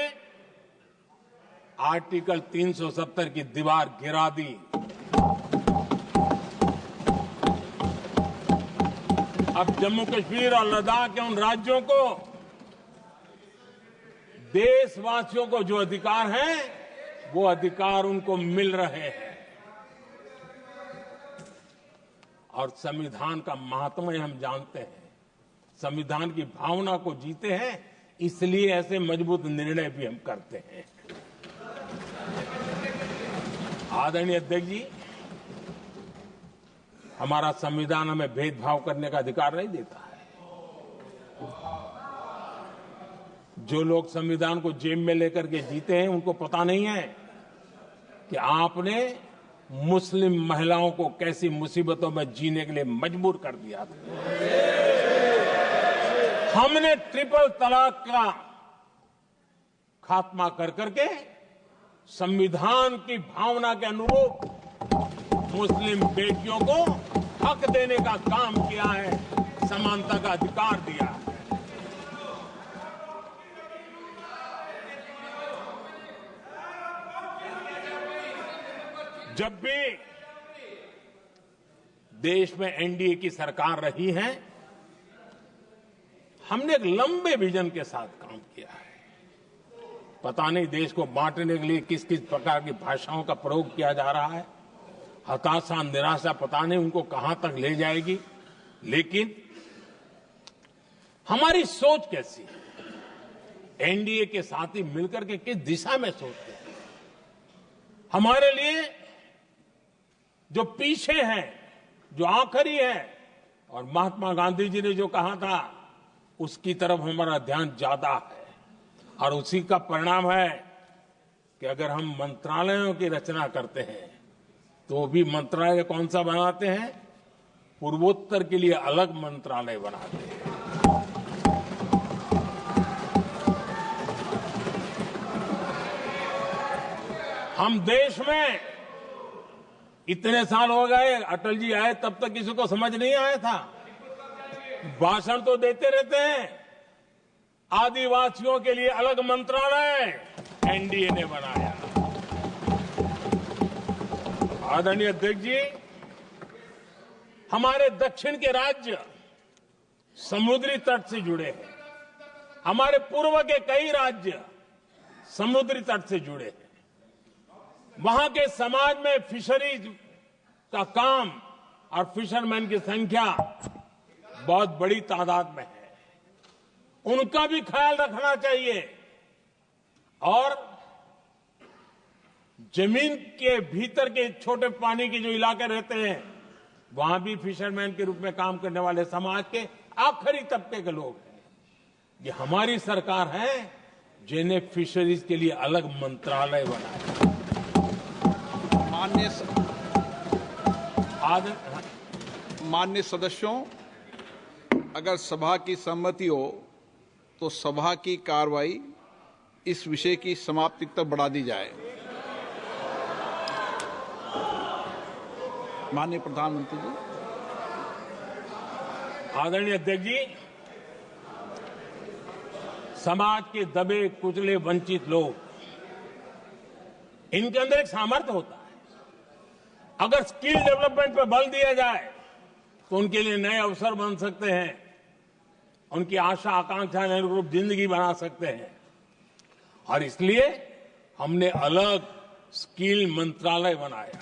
आर्टिकल 370 की दीवार गिरा दी। अब जम्मू कश्मीर और लद्दाख के उन राज्यों को, देशवासियों को जो अधिकार हैं, वो अधिकार उनको मिल रहे हैं। और संविधान का महात्म्य हम जानते हैं, संविधान की भावना को जीते हैं, इसलिए ऐसे मजबूत निर्णय भी हम करते हैं। आदरणीय अध्यक्ष जी, हमारा संविधान हमें भेदभाव करने का अधिकार नहीं देता है। जो लोग संविधान को जेब में लेकर के जीते हैं, उनको पता नहीं है कि आपने मुस्लिम महिलाओं को कैसी मुसीबतों में जीने के लिए मजबूर कर दिया था। हमने ट्रिपल तलाक का खात्मा कर करके संविधान की भावना के अनुरूप मुस्लिम बेटियों को हक देने का काम किया है, समानता का अधिकार दिया है। जब भी देश में एनडीए की सरकार रही है, हमने एक लंबे विजन के साथ काम किया है। पता नहीं देश को बांटने के लिए किस किस प्रकार की भाषाओं का प्रयोग किया जा रहा है। हताशा, निराशा पता नहीं उनको कहां तक ले जाएगी, लेकिन हमारी सोच कैसी है, एनडीए के साथी मिलकर के किस दिशा में सोचते हैं। हमारे लिए जो पीछे है, जो आखिरी है, और महात्मा गांधी जी ने जो कहा था, उसकी तरफ हमारा ध्यान ज्यादा है। और उसी का परिणाम है कि अगर हम मंत्रालयों की रचना करते हैं, तो भी मंत्रालय कौन सा बनाते हैं? पूर्वोत्तर के लिए अलग मंत्रालय बनाते हैं। हम देश में इतने साल हो गए, अटल जी आए तब तक किसी को समझ नहीं आया था। भाषण तो देते रहते हैं। आदिवासियों के लिए अलग मंत्रालय एनडीए ने बनाया। आदरणीय अध्यक्ष जी, हमारे दक्षिण के राज्य समुद्री तट से जुड़े हैं। हमारे पूर्व के कई राज्य समुद्री तट से जुड़े हैं। वहां के समाज में फिशरीज का काम और फिशरमैन की संख्या बहुत बड़ी तादाद में है। उनका भी ख्याल रखना चाहिए। और जमीन के भीतर के छोटे पानी के जो इलाके रहते हैं, वहां भी फिशरमैन के रूप में काम करने वाले समाज के आखिरी तबके के लोग हैं। ये हमारी सरकार है जिन्हें फिशरीज के लिए अलग मंत्रालय बनाया। माननीय सदस्यों, अगर सभा की सहमति हो तो सभा की कार्रवाई इस विषय की समाप्ति तक बढ़ा दी जाए। माननीय प्रधानमंत्री जी। आदरणीय अध्यक्ष जी, समाज के दबे कुचले वंचित लोग, इनके अंदर एक सामर्थ्य होता है। अगर स्किल डेवलपमेंट पर बल दिया जाए तो उनके लिए नए अवसर बन सकते हैं, उनकी आशा आकांक्षा अनुरूप जिंदगी बना सकते हैं। और इसलिए हमने अलग स्किल मंत्रालय बनाया।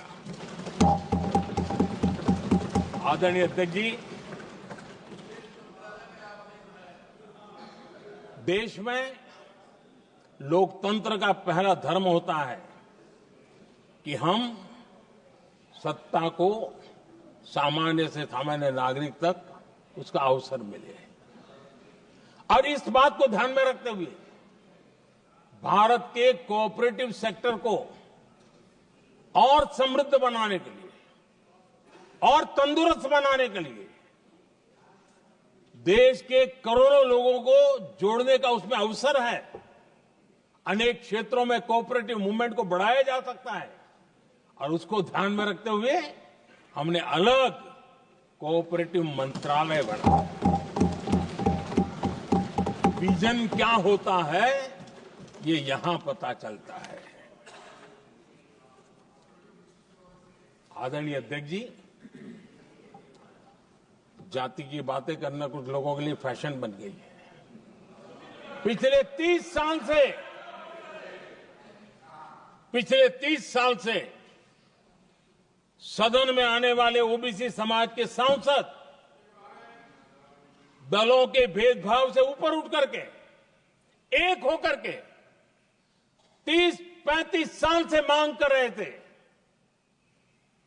आदरणीय अध्यक्ष जी, देश में लोकतंत्र का पहला धर्म होता है कि हम सत्ता को सामान्य से सामान्य नागरिक तक उसका अवसर मिले। और इस बात को ध्यान में रखते हुए भारत के कोऑपरेटिव सेक्टर को और समृद्ध बनाने के लिए और तंदुरुस्त बनाने के लिए देश के करोड़ों लोगों को जोड़ने का उसमें अवसर है। अनेक क्षेत्रों में कोऑपरेटिव मूवमेंट को बढ़ाया जा सकता है और उसको ध्यान में रखते हुए हमने अलग कोऑपरेटिव मंत्रालय बनाया। विजन क्या होता है ये यहां पता चलता है। आदरणीय अध्यक्ष जी, जाति की बातें करना कुछ लोगों के लिए फैशन बन गई है। पिछले 30 साल से सदन में आने वाले ओबीसी समाज के सांसद दलों के भेदभाव से ऊपर उठ करके एक होकर के 30-35 साल से मांग कर रहे थे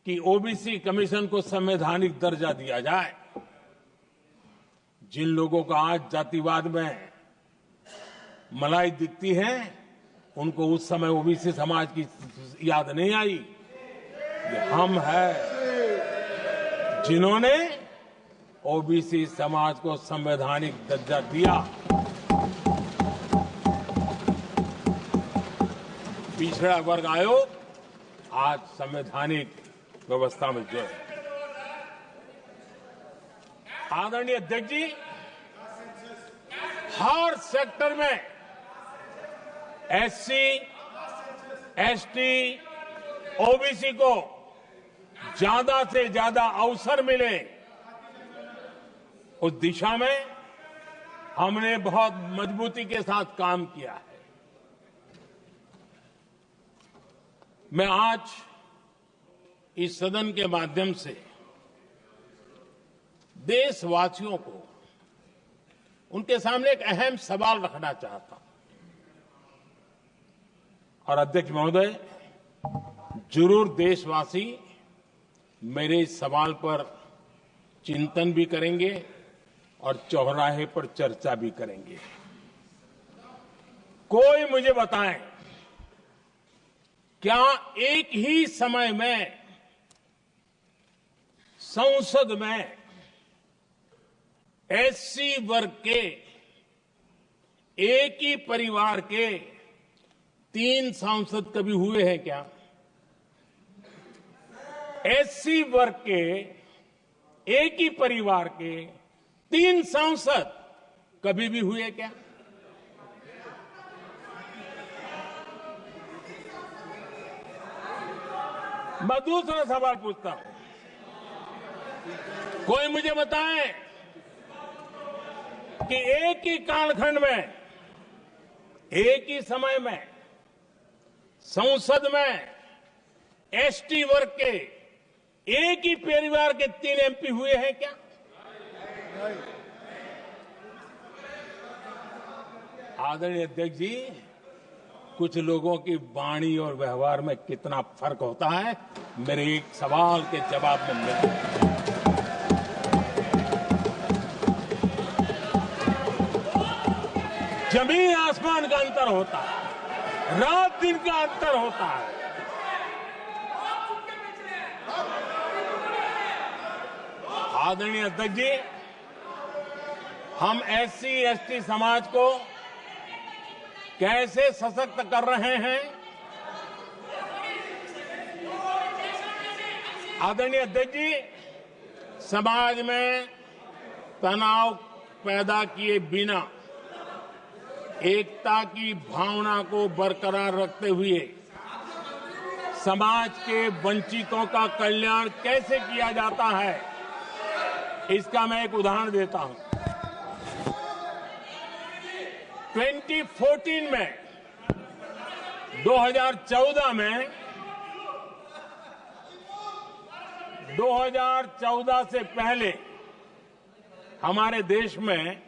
कि ओबीसी कमीशन को संवैधानिक दर्जा दिया जाए। जिन लोगों को आज जातिवाद में मलाई दिखती है, उनको उस समय ओबीसी समाज की याद नहीं आई। ये हम हैं जिन्होंने ओबीसी समाज को संवैधानिक दर्जा दिया। पिछड़ा वर्ग आयोग आज संवैधानिक व्यवस्था में जो है। आदरणीय अध्यक्ष जी, हर सेक्टर में एससी, एसटी, ओबीसी को ज्यादा से ज्यादा अवसर मिले, उस दिशा में हमने बहुत मजबूती के साथ काम किया है। मैं आज इस सदन के माध्यम से देशवासियों को उनके सामने एक अहम सवाल रखना चाहता हूं। और अध्यक्ष महोदय, जरूर देशवासी मेरे इस सवाल पर चिंतन भी करेंगे और चौराहे पर चर्चा भी करेंगे। कोई मुझे बताएं, क्या एक ही समय में संसद में एससी वर्ग के एक ही परिवार के 3 सांसद कभी हुए हैं क्या? एससी वर्ग के एक ही परिवार के 3 सांसद कभी भी हुए क्या? मैं दूसरा सवाल पूछता हूं, कोई मुझे बताए कि एक ही कालखंड में, एक ही समय में संसद में एसटी वर्ग के एक ही परिवार के 3 एमपी हुए हैं क्या? आदरणीय अध्यक्ष जी, कुछ लोगों की वाणी और व्यवहार में कितना फर्क होता है, मेरे एक सवाल के जवाब में मिलता है। जमीन आसमान का अंतर होता है, रात दिन का अंतर होता है। आदरणीय अध्यक्ष जी, हम SC ST समाज को कैसे सशक्त कर रहे हैं? आदरणीय अध्यक्ष जी, समाज में तनाव पैदा किए बिना एकता की भावना को बरकरार रखते हुए समाज के वंचितों का कल्याण कैसे किया जाता है, इसका मैं एक उदाहरण देता हूं। 2014 में 2014 से पहले हमारे देश में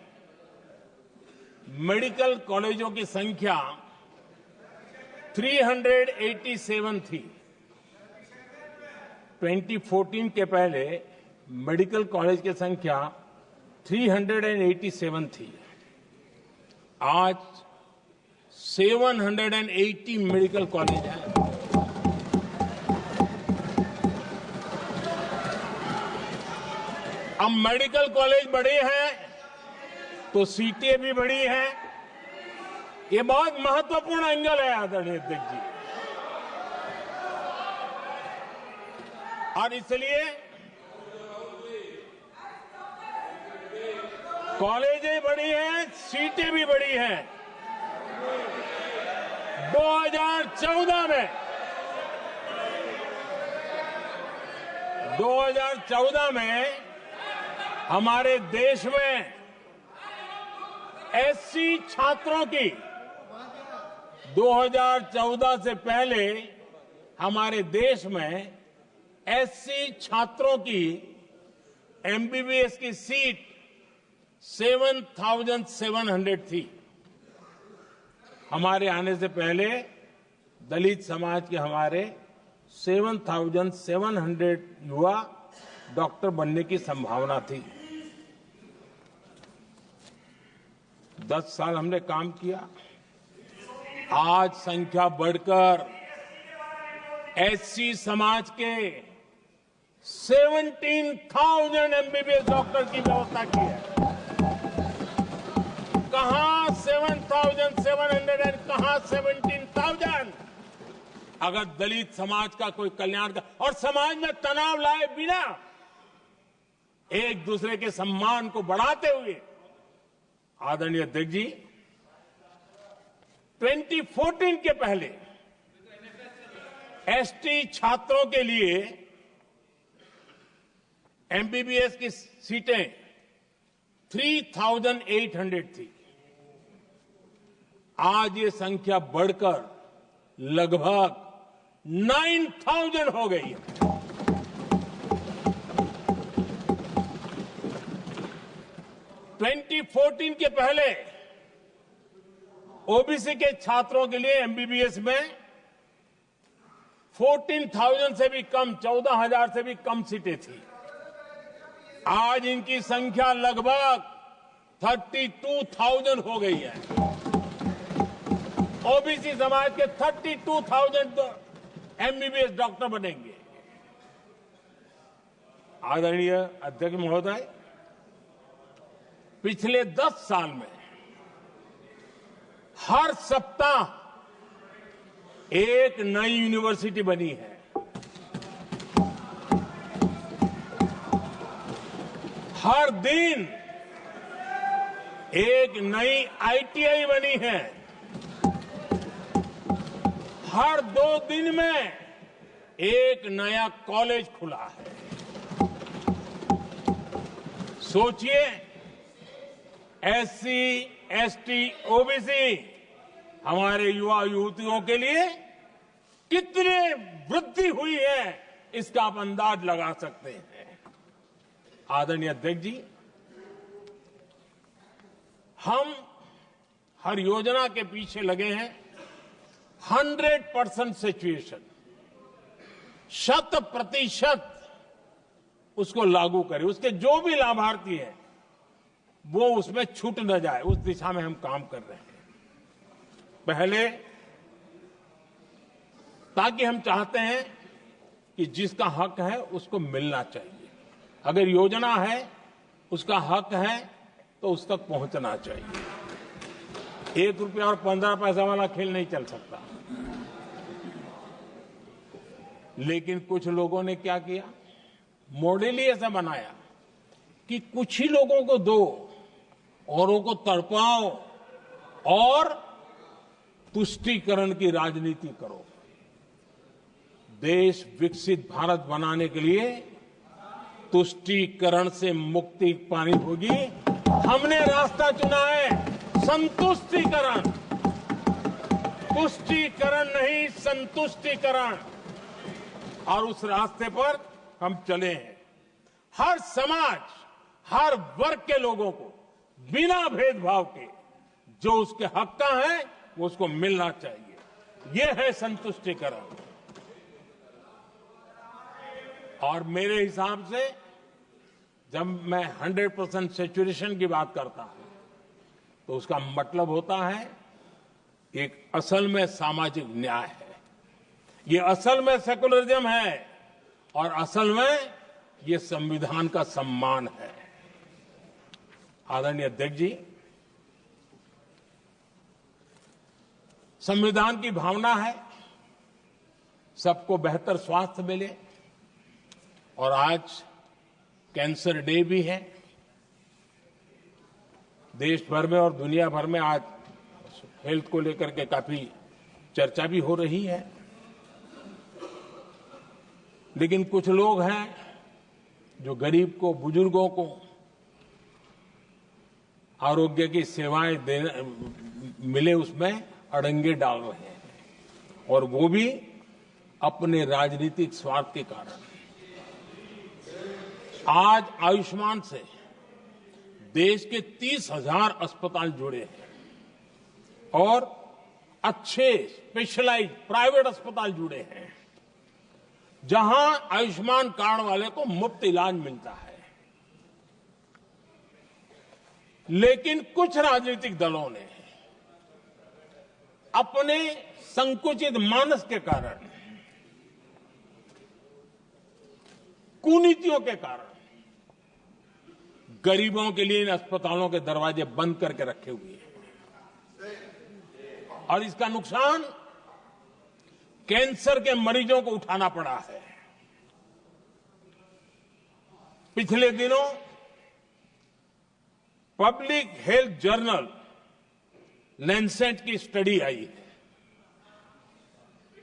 मेडिकल कॉलेजों की संख्या 387 थी। 2014 के पहले मेडिकल कॉलेज की संख्या 387 थी। आज 780 मेडिकल कॉलेज हैं। अब मेडिकल कॉलेज बड़े हैं तो सीटें भी बड़ी हैं। ये बहुत महत्वपूर्ण एंगल है आदरणीय अध्यक्ष जी, और इसलिए कॉलेजें बड़ी हैं, सीटें भी बड़ी हैं। 2014 में हमारे देश में SC छात्रों की 2014 से पहले हमारे देश में SC छात्रों की MBBS की सीट 7,700 थी। हमारे आने से पहले दलित समाज के हमारे 7,700 युवा डॉक्टर बनने की संभावना थी। 10 साल हमने काम किया, आज संख्या बढ़कर SC समाज के 17,000 MBBS डॉक्टर की व्यवस्था की है। कहां 7,700 कहां 17,000? अगर दलित समाज का कोई कल्याण का और समाज में तनाव लाए बिना एक दूसरे के सम्मान को बढ़ाते हुए, आदरणीय अध्यक्ष जी, 2014 के पहले ST छात्रों के लिए MBBS की सीटें 3,800 थी। आज ये संख्या बढ़कर लगभग 9,000 हो गई है। ट्वेंटी 14 के पहले OBC के छात्रों के लिए MBBS में 14,000 से भी कम, 14,000 से भी कम सीटें थी। आज इनकी संख्या लगभग 32,000 हो गई है। OBC समाज के 32,000 MBBS डॉक्टर बनेंगे। आदरणीय अध्यक्ष महोदय, पिछले 10 साल में हर सप्ताह एक नई यूनिवर्सिटी बनी है। हर दिन एक नई ITI बनी है। हर 2 दिन में एक नया कॉलेज खुला है। सोचिए, SC, ST, OBC हमारे युवा युवतियों के लिए कितनी वृद्धि हुई है, इसका आप अंदाज लगा सकते हैं। आदरणीय अध्यक्ष जी, हम हर योजना के पीछे लगे हैं 100% सिचुएशन, 100% उसको लागू करें। उसके जो भी लाभार्थी हैं वो उसमें छूट न जाए, उस दिशा में हम काम कर रहे हैं। पहले ताकि हम चाहते हैं कि जिसका हक है उसको मिलना चाहिए। अगर योजना है, उसका हक है, तो उस तक पहुंचना चाहिए। 1 रुपया और 15 पैसा वाला खेल नहीं चल सकता। लेकिन कुछ लोगों ने क्या किया, मॉडल ही ऐसा बनाया कि कुछ ही लोगों को दो, औरों को तड़पाओ और तुष्टीकरण की राजनीति करो। देश विकसित भारत बनाने के लिए तुष्टीकरण से मुक्ति पानी होगी। हमने रास्ता चुना है संतुष्टीकरण, तुष्टीकरण नहीं, संतुष्टीकरण। और उस रास्ते पर हम चले हैं। हर समाज, हर वर्ग के लोगों को बिना भेदभाव के जो उसके हक का है वो उसको मिलना चाहिए। ये है संतुष्टीकरण। और मेरे हिसाब से जब मैं 100% सैचुरेशन की बात करता हूं तो उसका मतलब होता है एक असल में सामाजिक न्याय है, ये असल में सेकुलरिज्म है और असल में ये संविधान का सम्मान है। आदरणीय अध्यक्ष जी, संविधान की भावना है सबको बेहतर स्वास्थ्य मिले, और आज कैंसर डे भी है। देश भर में और दुनिया भर में आज हेल्थ को लेकर के काफी चर्चा भी हो रही है। लेकिन कुछ लोग हैं जो गरीब को, बुजुर्गों को आरोग्य की सेवाएं मिले उसमें अड़ंगे डाल रहे हैं, और वो भी अपने राजनीतिक स्वार्थ के कारण। आज आयुष्मान से देश के 30,000 अस्पताल जुड़े हैं और अच्छे स्पेशलाइज्ड प्राइवेट अस्पताल जुड़े हैं जहां आयुष्मान कार्ड वाले को मुफ्त इलाज मिलता है। लेकिन कुछ राजनीतिक दलों ने अपने संकुचित मानस के कारण, कुनीतियों के कारण गरीबों के लिए इन अस्पतालों के दरवाजे बंद करके रखे हुए हैं, और इसका नुकसान कैंसर के मरीजों को उठाना पड़ा है। पिछले दिनों पब्लिक हेल्थ जर्नल लैंसेट की स्टडी आई है।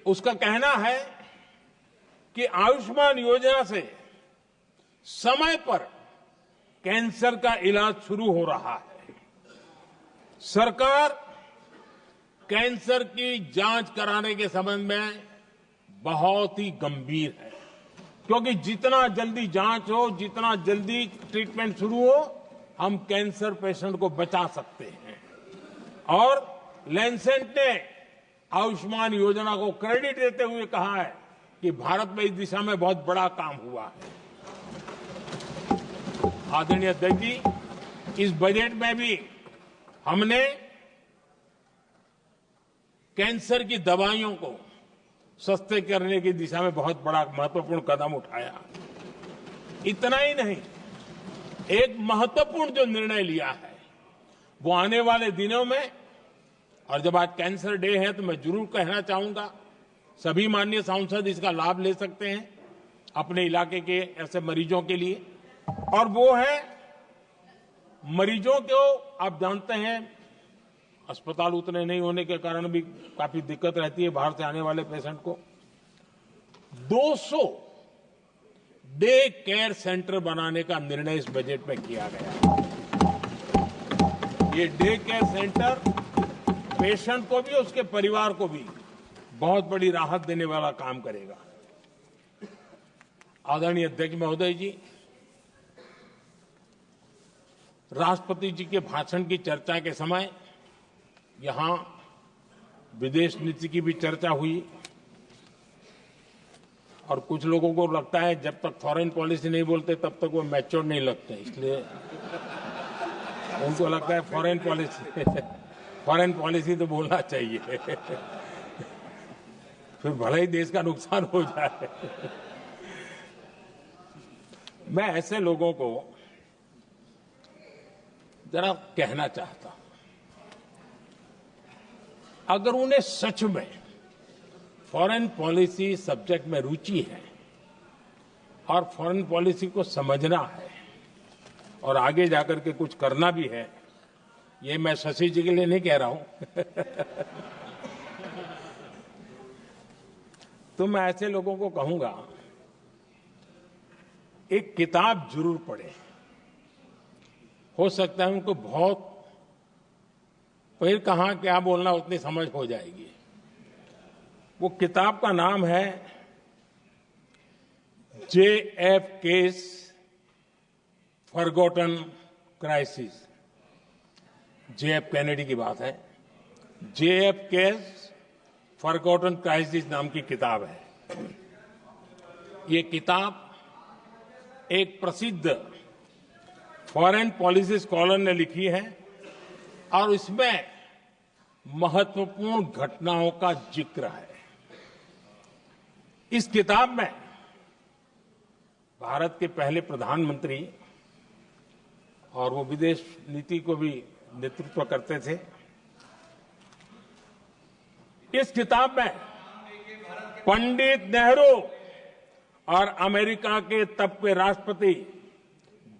उसका कहना है कि आयुष्मान योजना से समय पर कैंसर का इलाज शुरू हो रहा है। सरकार कैंसर की जांच कराने के संबंध में बहुत ही गंभीर है, क्योंकि जितना जल्दी जांच हो, जितना जल्दी ट्रीटमेंट शुरू हो, हम कैंसर पेशेंट को बचा सकते हैं। और लैंसेट ने आयुष्मान योजना को क्रेडिट देते हुए कहा है कि भारत में इस दिशा में बहुत बड़ा काम हुआ है। आदरणीय अध्यक्ष जी, इस बजट में भी हमने कैंसर की दवाइयों को सस्ते करने की दिशा में बहुत बड़ा महत्वपूर्ण कदम उठाया। इतना ही नहीं, एक महत्वपूर्ण जो निर्णय लिया है वो आने वाले दिनों में, और जब आज कैंसर डे है तो मैं जरूर कहना चाहूंगा सभी माननीय सांसद इसका लाभ ले सकते हैं अपने इलाके के ऐसे मरीजों के लिए। और वो है मरीजों को, आप जानते हैं अस्पताल उतने नहीं होने के कारण भी काफी दिक्कत रहती है बाहर से आने वाले पेशेंट को। 200 डे केयर सेंटर बनाने का निर्णय इस बजट में किया गया। ये डे केयर सेंटर पेशेंट को भी, उसके परिवार को भी बहुत बड़ी राहत देने वाला काम करेगा। आदरणीय अध्यक्ष महोदय जी, राष्ट्रपति जी के भाषण की चर्चा के समय यहां विदेश नीति की भी चर्चा हुई और कुछ लोगों को लगता है जब तक फॉरेन पॉलिसी नहीं बोलते तब तक वो मैच्योर नहीं लगते, इसलिए उनको लगता है फॉरेन पॉलिसी तो बोलना चाहिए फिर भले ही देश का नुकसान हो जाए। मैं ऐसे लोगों को जरा कहना चाहता हूं, अगर उन्हें सच में फॉरेन पॉलिसी सब्जेक्ट में रुचि है और फॉरेन पॉलिसी को समझना है और आगे जाकर के कुछ करना भी है, ये मैं शशि जी के लिए नहीं कह रहा हूं तो मैं ऐसे लोगों को कहूंगा एक किताब जरूर पढ़ें। हो सकता है उनको बहुत फिर कहां क्या बोलना उतनी समझ हो जाएगी। वो किताब का नाम है JFK's forgotten crisis. JF Kennedy की बात है। JFK's फॉरगॉटन क्राइसिस नाम की किताब है। ये किताब एक प्रसिद्ध फॉरेन पॉलिसी स्कॉलर ने लिखी है और इसमें महत्वपूर्ण घटनाओं का जिक्र है। इस किताब में भारत के पहले प्रधानमंत्री और वो विदेश नीति को भी नेतृत्व करते थे। इस किताब में पंडित नेहरू और अमेरिका के तब के राष्ट्रपति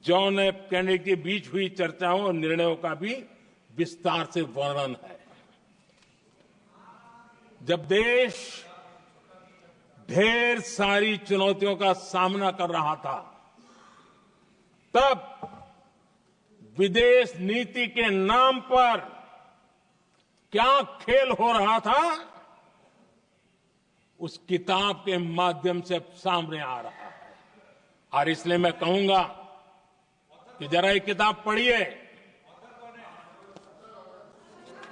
जॉन एफ कैनेडी के बीच हुई चर्चाओं और निर्णयों का भी विस्तार से वर्णन है। जब देश ढेर सारी चुनौतियों का सामना कर रहा था, तब विदेश नीति के नाम पर क्या खेल हो रहा था, उस किताब के माध्यम से सामने आ रहा है। और इसलिए मैं कहूंगा कि जरा ये किताब पढ़िए।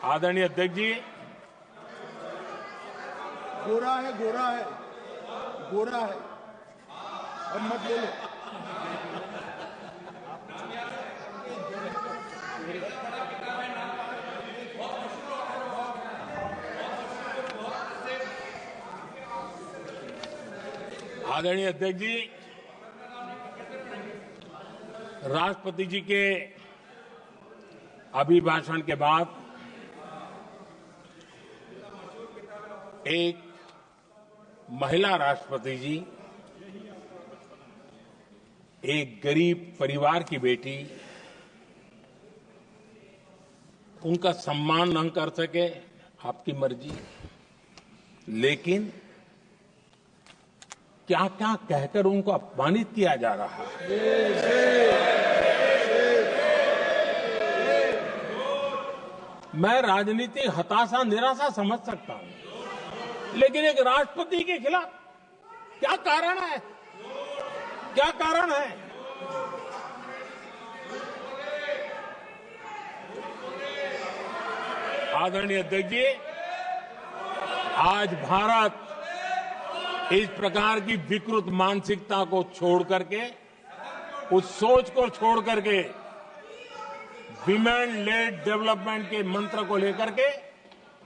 आदरणीय अध्यक्ष जी, गोरा है अब मत बोलो। आदरणीय अध्यक्ष जी, राष्ट्रपति जी के अभिभाषण के बाद एक महिला राष्ट्रपति जी एक गरीब परिवार की बेटी, उनका सम्मान न कर सके, आपकी मर्जी, लेकिन क्या क्या कहकर उनको अपमानित किया जा रहा है। मैं राजनीतिक हताशा निराशा समझ सकता हूं, लेकिन एक राष्ट्रपति के खिलाफ क्या कारण है? क्या कारण है? आदरणीय अध्यक्ष जी, आज भारत इस प्रकार की विकृत मानसिकता को छोड़ करके, उस सोच को छोड़ करके विमेन लेड डेवलपमेंट के मंत्र को लेकर के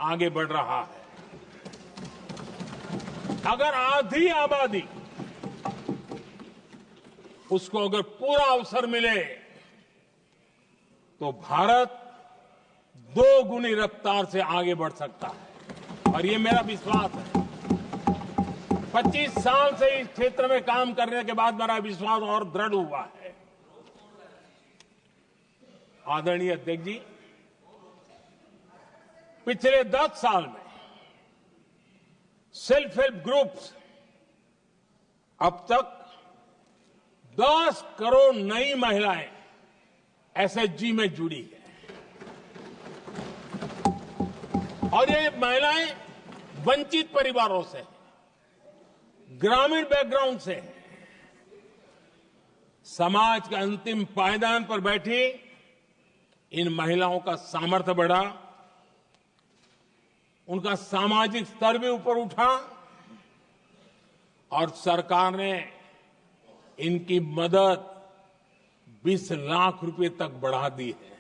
आगे बढ़ रहा है। अगर आधी आबादी उसको अगर पूरा अवसर मिले तो भारत 2 गुनी रफ्तार से आगे बढ़ सकता है, और ये मेरा विश्वास है। 25 साल से इस क्षेत्र में काम करने के बाद मेरा विश्वास और दृढ़ हुआ है। आदरणीय अध्यक्ष जी, पिछले 10 साल में सेल्फ हेल्प ग्रुप्स अब तक 10 करोड़ नई महिलाएं एसएचजी में जुड़ी है, और ये महिलाएं वंचित परिवारों से, ग्रामीण बैकग्राउंड से, समाज के अंतिम पायदान पर बैठी इन महिलाओं का सामर्थ्य बढ़ा उनका सामाजिक स्तर भी ऊपर उठा और सरकार ने इनकी मदद 20 लाख रुपए तक बढ़ा दी है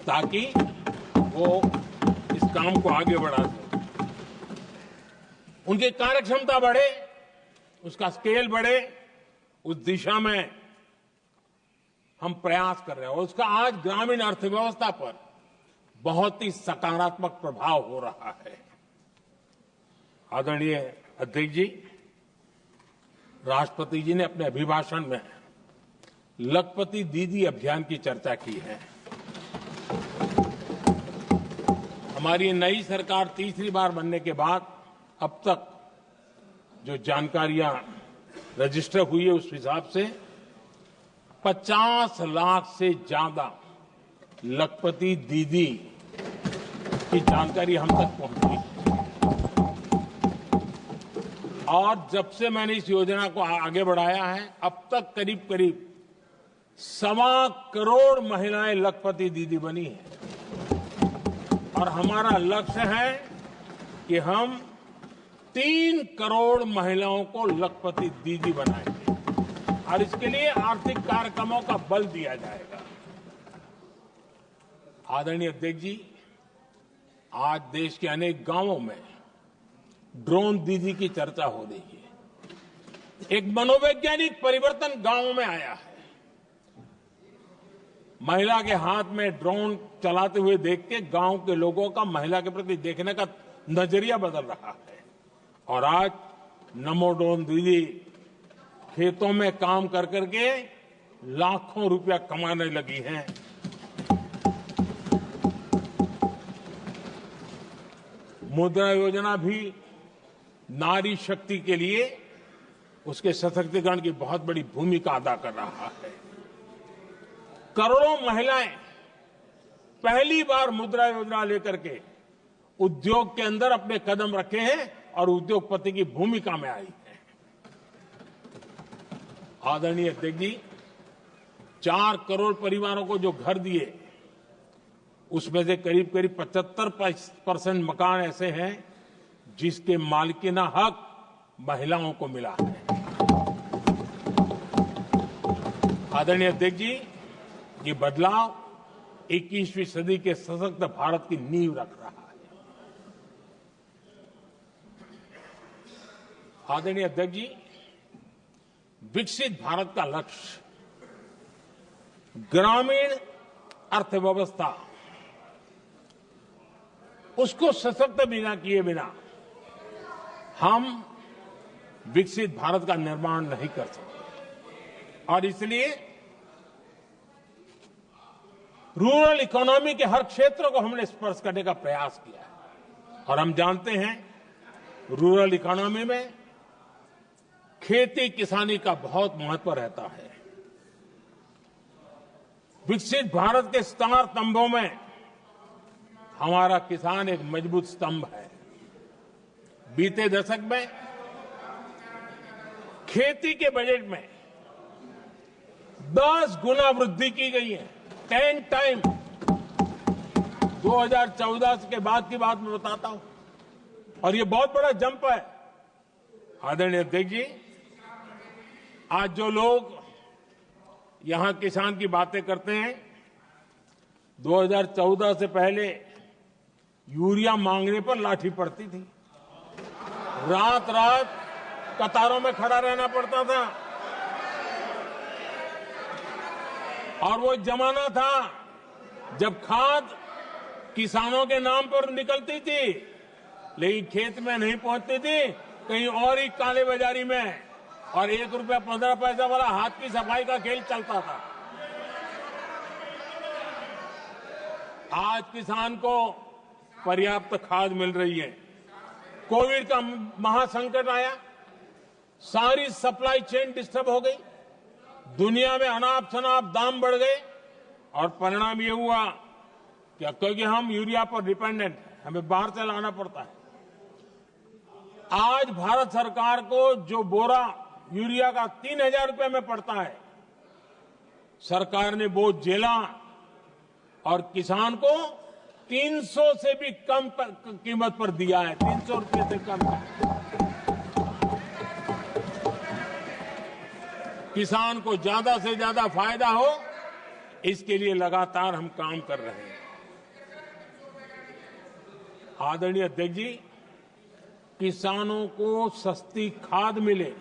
ताकि वो इस काम को आगे बढ़ा सके। उनकी कार्यक्षमता बढ़े, उसका स्केल बढ़े, उस दिशा में हम प्रयास कर रहे हैं और उसका आज ग्रामीण अर्थव्यवस्था पर बहुत ही सकारात्मक प्रभाव हो रहा है। आदरणीय अध्यक्ष जी, राष्ट्रपति जी ने अपने अभिभाषण में लखपति दीदी अभियान की चर्चा की है। हमारी नई सरकार तीसरी बार बनने के बाद अब तक जो जानकारियां रजिस्टर हुई है उस हिसाब से 50 लाख से ज्यादा लखपति दीदी की जानकारी हम तक पहुंची है। और जब से मैंने इस योजना को आगे बढ़ाया है अब तक करीब करीब 1.25 करोड़ महिलाएं लखपति दीदी बनी हैं और हमारा लक्ष्य है कि हम 3 करोड़ महिलाओं को लखपति दीदी बनाएंगे और इसके लिए आर्थिक कार्यक्रमों का बल दिया जाएगा। आदरणीय अध्यक्ष जी, आज देश के अनेक गांवों में ड्रोन दीदी की चर्चा हो रही है। एक मनोवैज्ञानिक परिवर्तन गांवों में आया है। महिला के हाथ में ड्रोन चलाते हुए देख के गांव के लोगों का महिला के प्रति देखने का नजरिया बदल रहा है और आज नमो ड्रोन दीदी खेतों में काम कर करके लाखों रुपया कमाने लगी हैं। मुद्रा योजना भी नारी शक्ति के लिए उसके सशक्तिकरण की बहुत बड़ी भूमिका अदा कर रहा है। करोड़ों महिलाएं पहली बार मुद्रा योजना लेकर के उद्योग के अंदर अपने कदम रखे हैं और उद्योगपति की भूमिका में आई है। आदरणीय अध्यक्ष जी, 4 करोड़ परिवारों को जो घर दिए उसमें से करीब करीब 75% मकान ऐसे हैं जिसके मालिकाना हक महिलाओं को मिला है। आदरणीय अध्यक्ष जी, ये बदलाव 21वीं सदी के सशक्त भारत की नींव रख रहा है। आदरणीय अध्यक्ष जी, विकसित भारत का लक्ष्य ग्रामीण अर्थव्यवस्था उसको सशक्त बिना किए बिना हम विकसित भारत का निर्माण नहीं कर सकते और इसलिए रूरल इकोनॉमी के हर क्षेत्र को हमने स्पर्श करने का प्रयास किया है और हम जानते हैं रूरल इकोनॉमी में खेती किसानी का बहुत महत्व रहता है। विकसित भारत के 4 स्तंभों में हमारा किसान एक मजबूत स्तंभ है। बीते दशक में खेती के बजट में 10 गुना वृद्धि की गई है, 10 टाइम। 2014 के बाद की बात मैं बताता हूं और ये बहुत बड़ा जंप है। आदरणीय अध्यक्ष जी, आज जो लोग यहां किसान की बातें करते हैं, 2014 से पहले यूरिया मांगने पर लाठी पड़ती थी, रात रात कतारों में खड़ा रहना पड़ता था और वो जमाना था जब खाद किसानों के नाम पर निकलती थी लेकिन खेत में नहीं पहुंचती थी, कहीं और ही काले बाजारी में, और 1 रुपया 15 पैसा वाला हाथ की सफाई का खेल चलता था। आज किसान को पर्याप्त खाद मिल रही है। कोविड का महासंकट आया, सारी सप्लाई चेन डिस्टर्ब हो गई, दुनिया में अनाप शनाप दाम बढ़ गए और परिणाम ये हुआ कि क्योंकि हम यूरिया पर डिपेंडेंट हैं, हमें बाहर से लाना पड़ता है। आज भारत सरकार को जो बोरा यूरिया का 3000 रुपए में पड़ता है, सरकार ने वो झेला और किसान को 300 से भी कम कीमत पर दिया है, 300 रुपए से कम है। किसान को ज्यादा से ज्यादा फायदा हो, इसके लिए लगातार हम काम कर रहे हैं। आदरणीय अध्यक्ष जी, किसानों को सस्ती खाद मिले,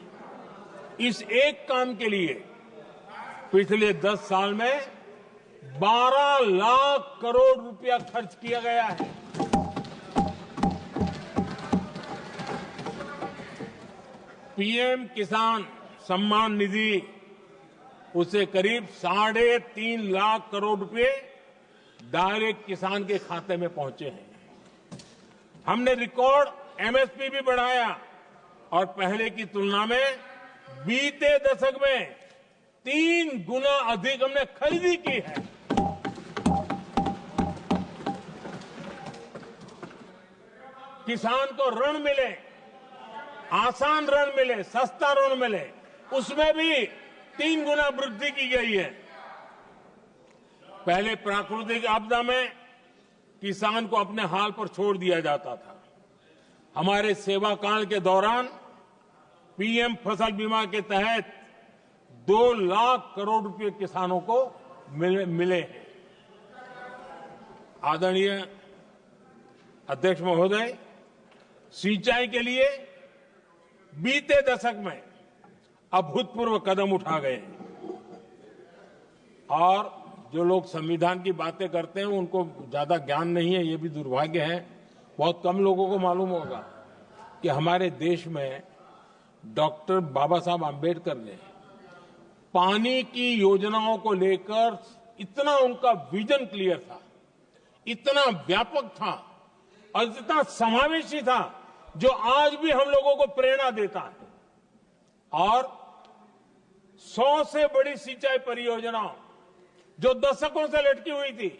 इस एक काम के लिए पिछले 10 साल में 12 लाख करोड़ रुपया खर्च किया गया है। पीएम किसान सम्मान निधि, उसे करीब 3.5 लाख करोड़ रुपए डायरेक्ट किसान के खाते में पहुंचे हैं। हमने रिकॉर्ड एमएसपी भी बढ़ाया और पहले की तुलना में बीते दशक में 3 गुना अधिक हमने खरीदी की है। किसान को ऋण मिले, आसान ऋण मिले, सस्ता ऋण मिले, उसमें भी 3 गुना वृद्धि की गई है। पहले प्राकृतिक आपदा में किसान को अपने हाल पर छोड़ दिया जाता था। हमारे सेवा काल के दौरान पीएम फसल बीमा के तहत 2 लाख करोड़ रुपए किसानों को मिले हैं। आदरणीय अध्यक्ष महोदय, सिंचाई के लिए बीते दशक में अभूतपूर्व कदम उठा गए हैं और जो लोग संविधान की बातें करते हैं उनको ज्यादा ज्ञान नहीं है, ये भी दुर्भाग्य है। बहुत कम लोगों को मालूम होगा कि हमारे देश में डॉक्टर बाबा साहब आम्बेडकर ने पानी की योजनाओं को लेकर इतना उनका विजन क्लियर था, इतना व्यापक था और इतना समावेशी था, जो आज भी हम लोगों को प्रेरणा देता है। और 100 से बड़ी सिंचाई परियोजनाओं जो दशकों से लटकी हुई थी,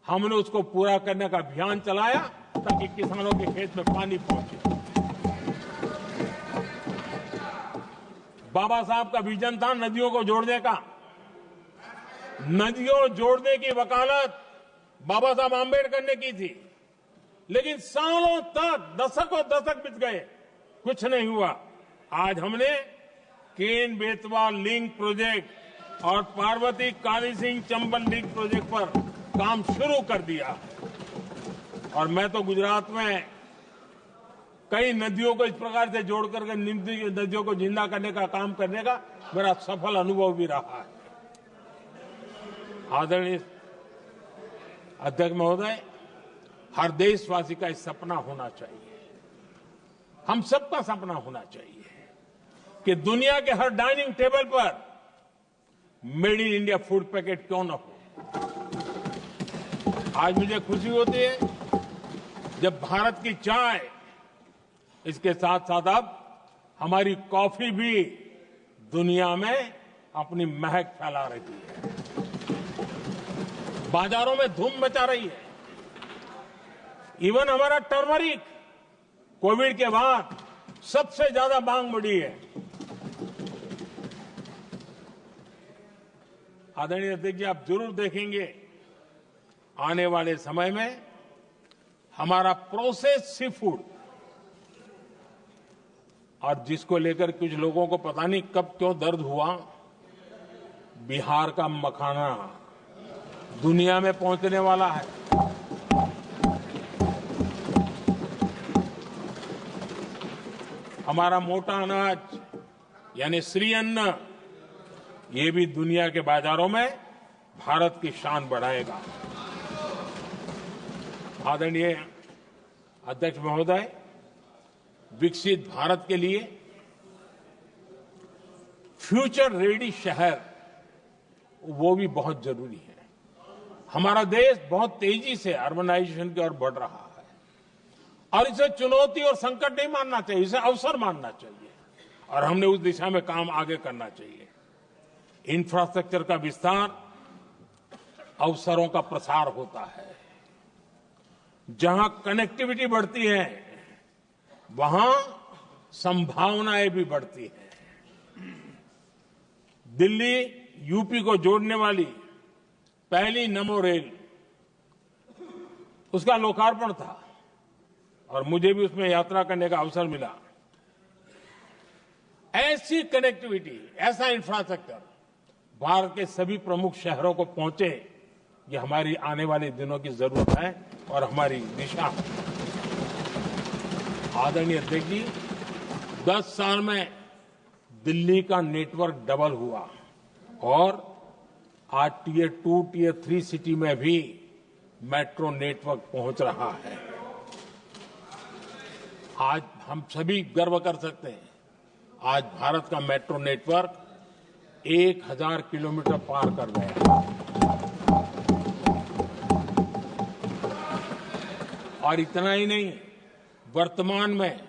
हमने उसको पूरा करने का अभियान चलाया ताकि किसानों के खेत में पानी पहुंचे। बाबा साहब का विजन था नदियों को जोड़ने का। नदियों जोड़ने की वकालत बाबा साहब आम्बेडकर ने की थी, लेकिन सालों तक, दशकों दशक बीत गए, कुछ नहीं हुआ। आज हमने केन बेतवा लिंक प्रोजेक्ट और पार्वती काली सिंह चंबल लिंक प्रोजेक्ट पर काम शुरू कर दिया। और मैं तो गुजरात में कई नदियों को इस प्रकार से जोड़कर नदियों को जिंदा करने का काम करने का मेरा सफल अनुभव भी रहा है। आदरणीय अध्यक्ष महोदय, हर देशवासी का इस सपना होना चाहिए, हम सबका सपना होना चाहिए कि दुनिया के हर डाइनिंग टेबल पर made in India food packet क्यों न हो। आज मुझे खुशी होती है जब भारत की चाय, इसके साथ साथ अब हमारी कॉफी भी दुनिया में अपनी महक फैला रही है, बाजारों में धूम मचा रही है। इवन हमारा टर्मरिक कोविड के बाद सबसे ज्यादा मांग बढ़ी है। आदरणीय अध्यक्ष जी, आप जरूर देखेंगे आने वाले समय में हमारा प्रोसेस सी फूड, और जिसको लेकर कुछ लोगों को पता नहीं कब क्यों दर्द हुआ, बिहार का मखाना दुनिया में पहुंचने वाला है। हमारा मोटा अनाज यानी श्री अन्न, ये भी दुनिया के बाजारों में भारत की शान बढ़ाएगा। आदरणीय अध्यक्ष महोदय, विकसित भारत के लिए फ्यूचर रेडी शहर वो भी बहुत जरूरी है। हमारा देश बहुत तेजी से अर्बनाइजेशन की ओर बढ़ रहा है और इसे चुनौती और संकट नहीं मानना चाहिए, इसे अवसर मानना चाहिए और हमने उस दिशा में काम आगे करना चाहिए। इंफ्रास्ट्रक्चर का विस्तार अवसरों का प्रसार होता है। जहां कनेक्टिविटी बढ़ती है वहां संभावनाएं भी बढ़ती हैं। दिल्ली यूपी को जोड़ने वाली पहली नमो रेल उसका लोकार्पण था और मुझे भी उसमें यात्रा करने का अवसर मिला। ऐसी कनेक्टिविटी, ऐसा इंफ्रास्ट्रक्चर भारत के सभी प्रमुख शहरों को पहुंचे, ये हमारी आने वाले दिनों की जरूरत है और हमारी दिशा है। आदरणीय अध्यक्ष जी, 10 साल में दिल्ली का नेटवर्क डबल हुआ और आज टियर 2, टियर 3 सिटी में भी मेट्रो नेटवर्क पहुंच रहा है। आज हम सभी गर्व कर सकते हैं, आज भारत का मेट्रो नेटवर्क 1000 किलोमीटर पार कर गया और इतना ही नहीं, वर्तमान में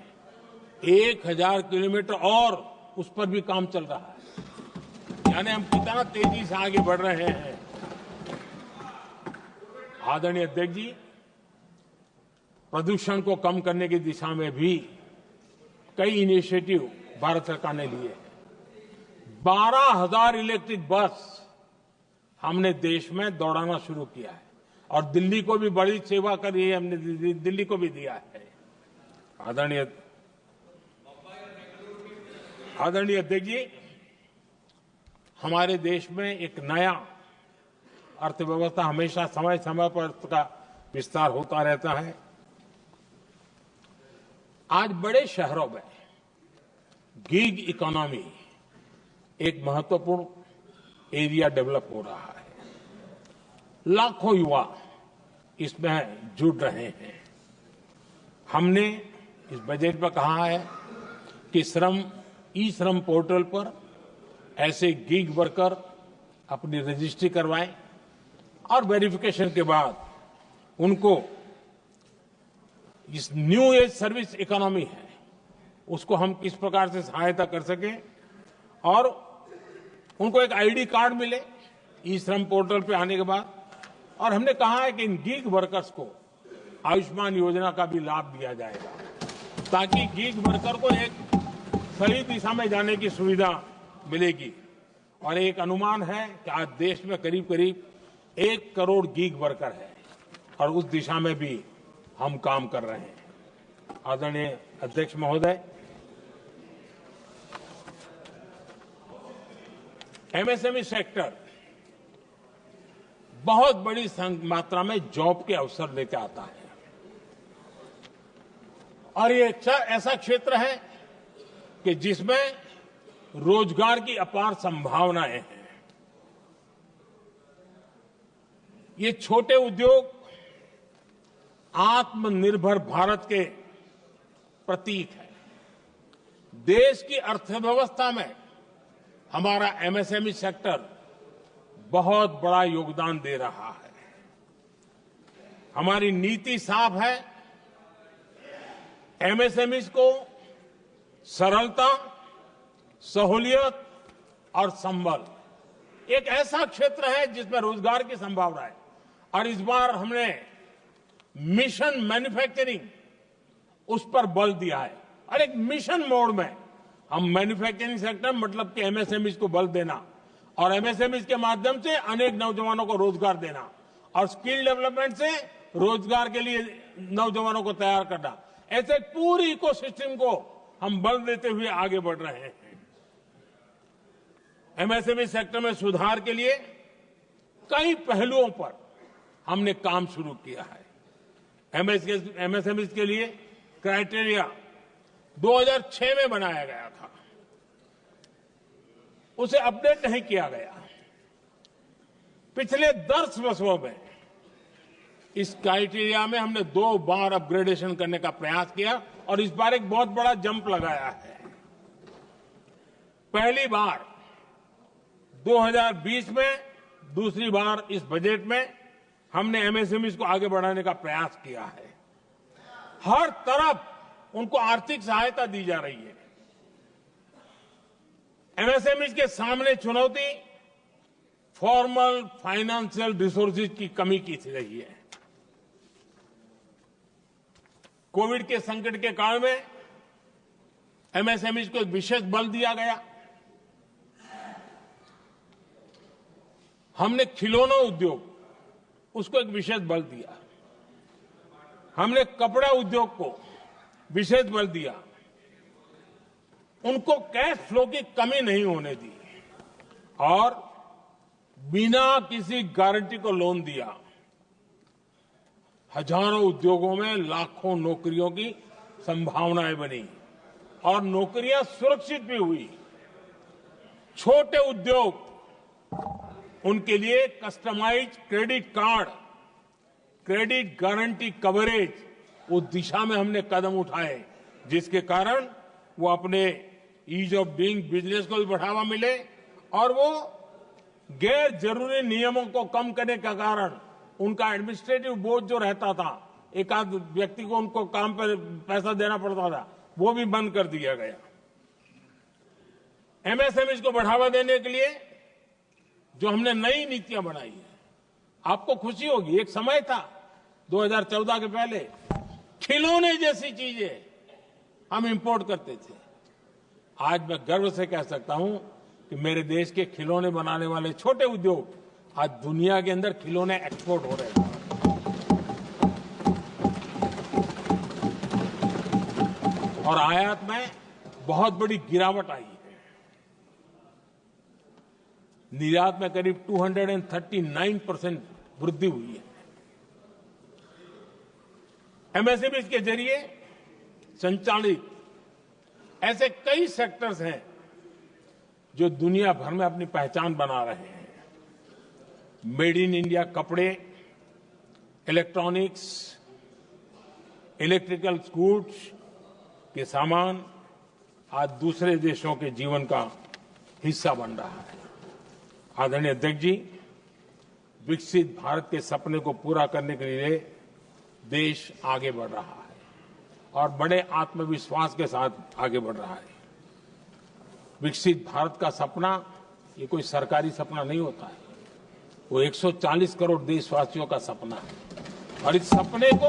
1000 किलोमीटर और उस पर भी काम चल रहा है। यानी हम कितना तेजी से आगे बढ़ रहे हैं। आदरणीय अध्यक्ष जी, प्रदूषण को कम करने की दिशा में भी कई इनिशिएटिव भारत सरकार ने लिए। 12,000 इलेक्ट्रिक बस हमने देश में दौड़ाना शुरू किया है और दिल्ली को भी बड़ी सेवा करी है, हमने दिल्ली को भी दिया है। आदरणीय अध्यक्ष जी, हमारे देश में एक नया अर्थव्यवस्था हमेशा समय समय पर का विस्तार होता रहता है। आज बड़े शहरों में गिग इकोनॉमी एक महत्वपूर्ण एरिया डेवलप हो रहा है। लाखों युवा इसमें जुड़ रहे हैं। हमने इस बजट में कहा है कि ई श्रम पोर्टल पर ऐसे गिग वर्कर अपनी रजिस्ट्री करवाएं और वेरिफिकेशन के बाद उनको इस न्यू एज सर्विस इकोनॉमी है उसको हम किस प्रकार से सहायता कर सकें और उनको एक आईडी कार्ड मिले ई श्रम पोर्टल पे आने के बाद। और हमने कहा है कि इन गिग वर्कर्स को आयुष्मान योजना का भी लाभ दिया जाएगा ताकि गिग वर्कर को एक सही दिशा में जाने की सुविधा मिलेगी। और एक अनुमान है कि आज देश में करीब करीब 1 करोड़ गिग वर्कर है और उस दिशा में भी हम काम कर रहे हैं। आदरणीय अध्यक्ष महोदय, एमएसएमई सेक्टर बहुत बड़ी मात्रा में जॉब के अवसर लेकर आता है और ये ऐसा क्षेत्र है कि जिसमें रोजगार की अपार संभावनाएं हैं। ये छोटे उद्योग आत्मनिर्भर भारत के प्रतीक है। देश की अर्थव्यवस्था में हमारा एमएसएमई सेक्टर बहुत बड़ा योगदान दे रहा है। हमारी नीति साफ है, एमएसएमईज को सरलता, सहूलियत और संबल, एक ऐसा क्षेत्र है जिसमें रोजगार की संभावना है। और इस बार हमने मिशन मैन्युफैक्चरिंग उस पर बल दिया है और एक मिशन मोड में हम मैन्युफैक्चरिंग सेक्टर मतलब कि एमएसएमईज को बल देना और एमएसएमईज के माध्यम से अनेक नौजवानों को रोजगार देना और स्किल डेवलपमेंट से रोजगार के लिए नौजवानों को तैयार करना, ऐसे पूरी इकोसिस्टम को हम बल देते हुए आगे बढ़ रहे हैं। एमएसएमई सेक्टर में सुधार के लिए कई पहलुओं पर हमने काम शुरू किया है। एमएसएमई के लिए क्राइटेरिया 2006 में बनाया गया था, उसे अपडेट नहीं किया गया। पिछले 10 वर्षों में इस क्राइटेरिया में हमने 2 बार अपग्रेडेशन करने का प्रयास किया और इस बार एक बहुत बड़ा जंप लगाया है। पहली बार 2020 में, दूसरी बार इस बजट में हमने एमएसएमईज को आगे बढ़ाने का प्रयास किया है। हर तरफ उनको आर्थिक सहायता दी जा रही है। एमएसएमईज के सामने चुनौती फॉर्मल फाइनेंशियल रिसोर्सेज की कमी की रही है। कोविड के संकट के काल में एमएसएमईज को एक विशेष बल दिया गया। हमने खिलौना उद्योग उसको एक विशेष बल दिया। हमने कपड़ा उद्योग को विशेष बल दिया, उनको कैश फ्लो की कमी नहीं होने दी और बिना किसी गारंटी को लोन दिया। हजारों उद्योगों में लाखों नौकरियों की संभावनाएं बनी और नौकरियां सुरक्षित भी हुई। छोटे उद्योग, उनके लिए customized credit card, credit guarantee coverage, उस दिशा में हमने कदम उठाए जिसके कारण वो अपने ईज ऑफ डूइंग बिजनेस को भी बढ़ावा मिले और वो गैर जरूरी नियमों को कम करने का कारण उनका एडमिनिस्ट्रेटिव बोझ जो रहता था, एक आध व्यक्ति को उनको काम पर पैसा देना पड़ता था, वो भी बंद कर दिया गया। एमएसएमई को बढ़ावा देने के लिए जो हमने नई नीतियां बनाई है, आपको खुशी होगी, एक समय था 2014 के पहले खिलौने जैसी चीजें हम इंपोर्ट करते थे। आज मैं गर्व से कह सकता हूं कि मेरे देश के खिलौने बनाने वाले छोटे उद्योग आज दुनिया के अंदर खिलौने एक्सपोर्ट हो रहे हैं। और आयात में बहुत बड़ी गिरावट आई है। निर्यात में करीब 239% वृद्धि हुई है। एमएसएमई के जरिए संचालित ऐसे कई सेक्टर्स हैं जो दुनिया भर में अपनी पहचान बना रहे हैं। मेड इन इंडिया कपड़े, इलेक्ट्रॉनिक्स, इलेक्ट्रिकल गुड्स के सामान आज दूसरे देशों के जीवन का हिस्सा बन रहा है। आदरणीय अध्यक्ष जी, विकसित भारत के सपने को पूरा करने के लिए देश आगे बढ़ रहा है और बड़े आत्मविश्वास के साथ आगे बढ़ रहा है। विकसित भारत का सपना ये कोई सरकारी सपना नहीं होता है, वो 140 करोड़ देशवासियों का सपना है और इस सपने को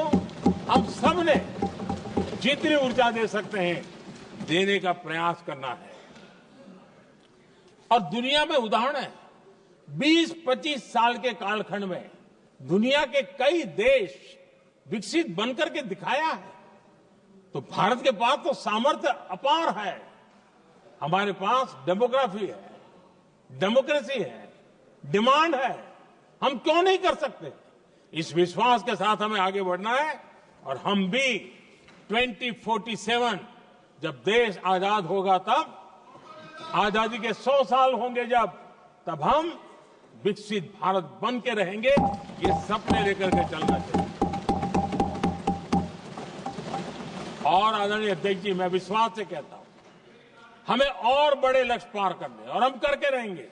हम सब ने जितनी ऊर्जा दे सकते हैं देने का प्रयास करना है। और दुनिया में उदाहरण है, 20-25 साल के कालखंड में दुनिया के कई देश विकसित बनकर के दिखाया है। तो भारत के पास तो सामर्थ्य अपार है। हमारे पास डेमोग्राफी है, डेमोक्रेसी है, डिमांड है, हम क्यों नहीं कर सकते? इस विश्वास के साथ हमें आगे बढ़ना है और हम भी 2047 जब देश आजाद होगा, तब आजादी के 100 साल होंगे तब हम विकसित भारत बन के रहेंगे। ये सपने लेकर के चलना चाहिए। और आदरणीय अध्यक्ष जी, मैं विश्वास से कहता हूं हमें और बड़े लक्ष्य पार करने और हम करके रहेंगे।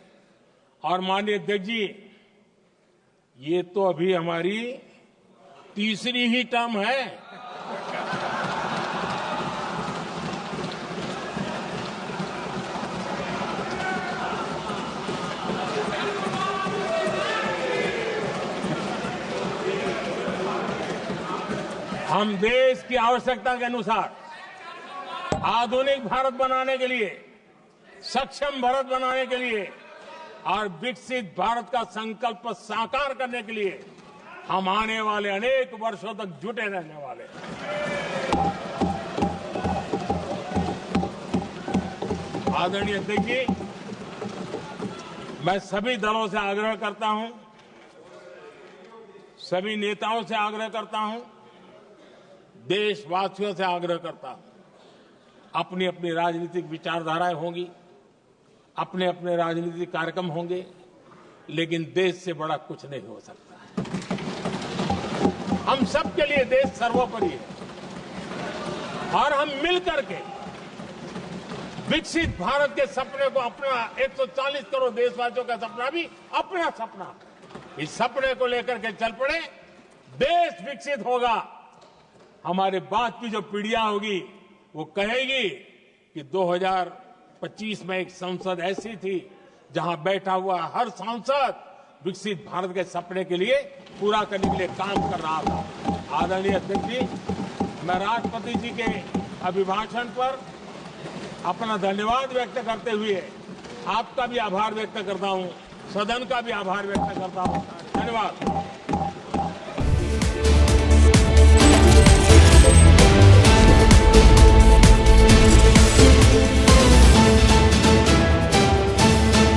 और माननीय अध्यक्ष जी, ये तो अभी हमारी तीसरी ही टर्म है। हम देश की आवश्यकता के अनुसार आधुनिक भारत बनाने के लिए, सक्षम भारत बनाने के लिए और विकसित भारत का संकल्प साकार करने के लिए हम आने वाले अनेक वर्षों तक जुटे रहने वाले हैं। आदरणीय अध्यक्ष जी, मैं सभी दलों से आग्रह करता हूं, सभी नेताओं से आग्रह करता हूं, देशवासियों से आग्रह करता हूं, अपनी अपनी राजनीतिक विचारधाराएं होंगी, अपने अपने राजनीतिक कार्यक्रम होंगे, लेकिन देश से बड़ा कुछ नहीं हो सकता। हम सबके लिए देश सर्वोपरि है और हम मिलकर के विकसित भारत के सपने को, अपना 140 करोड़ देशवासियों का सपना भी अपना सपना, इस सपने को लेकर के चल पड़े। देश विकसित होगा, हमारे बाद की जो पीढ़ियां होगी वो कहेगी कि 2025 में एक संसद ऐसी थी जहां बैठा हुआ हर सांसद विकसित भारत के सपने के लिए पूरा करने के लिए काम कर रहा था। आदरणीय अध्यक्ष जी, मैं राष्ट्रपति जी के अभिभाषण पर अपना धन्यवाद व्यक्त करते हुए आपका भी आभार व्यक्त करता हूं, सदन का भी आभार व्यक्त करता हूं। धन्यवाद।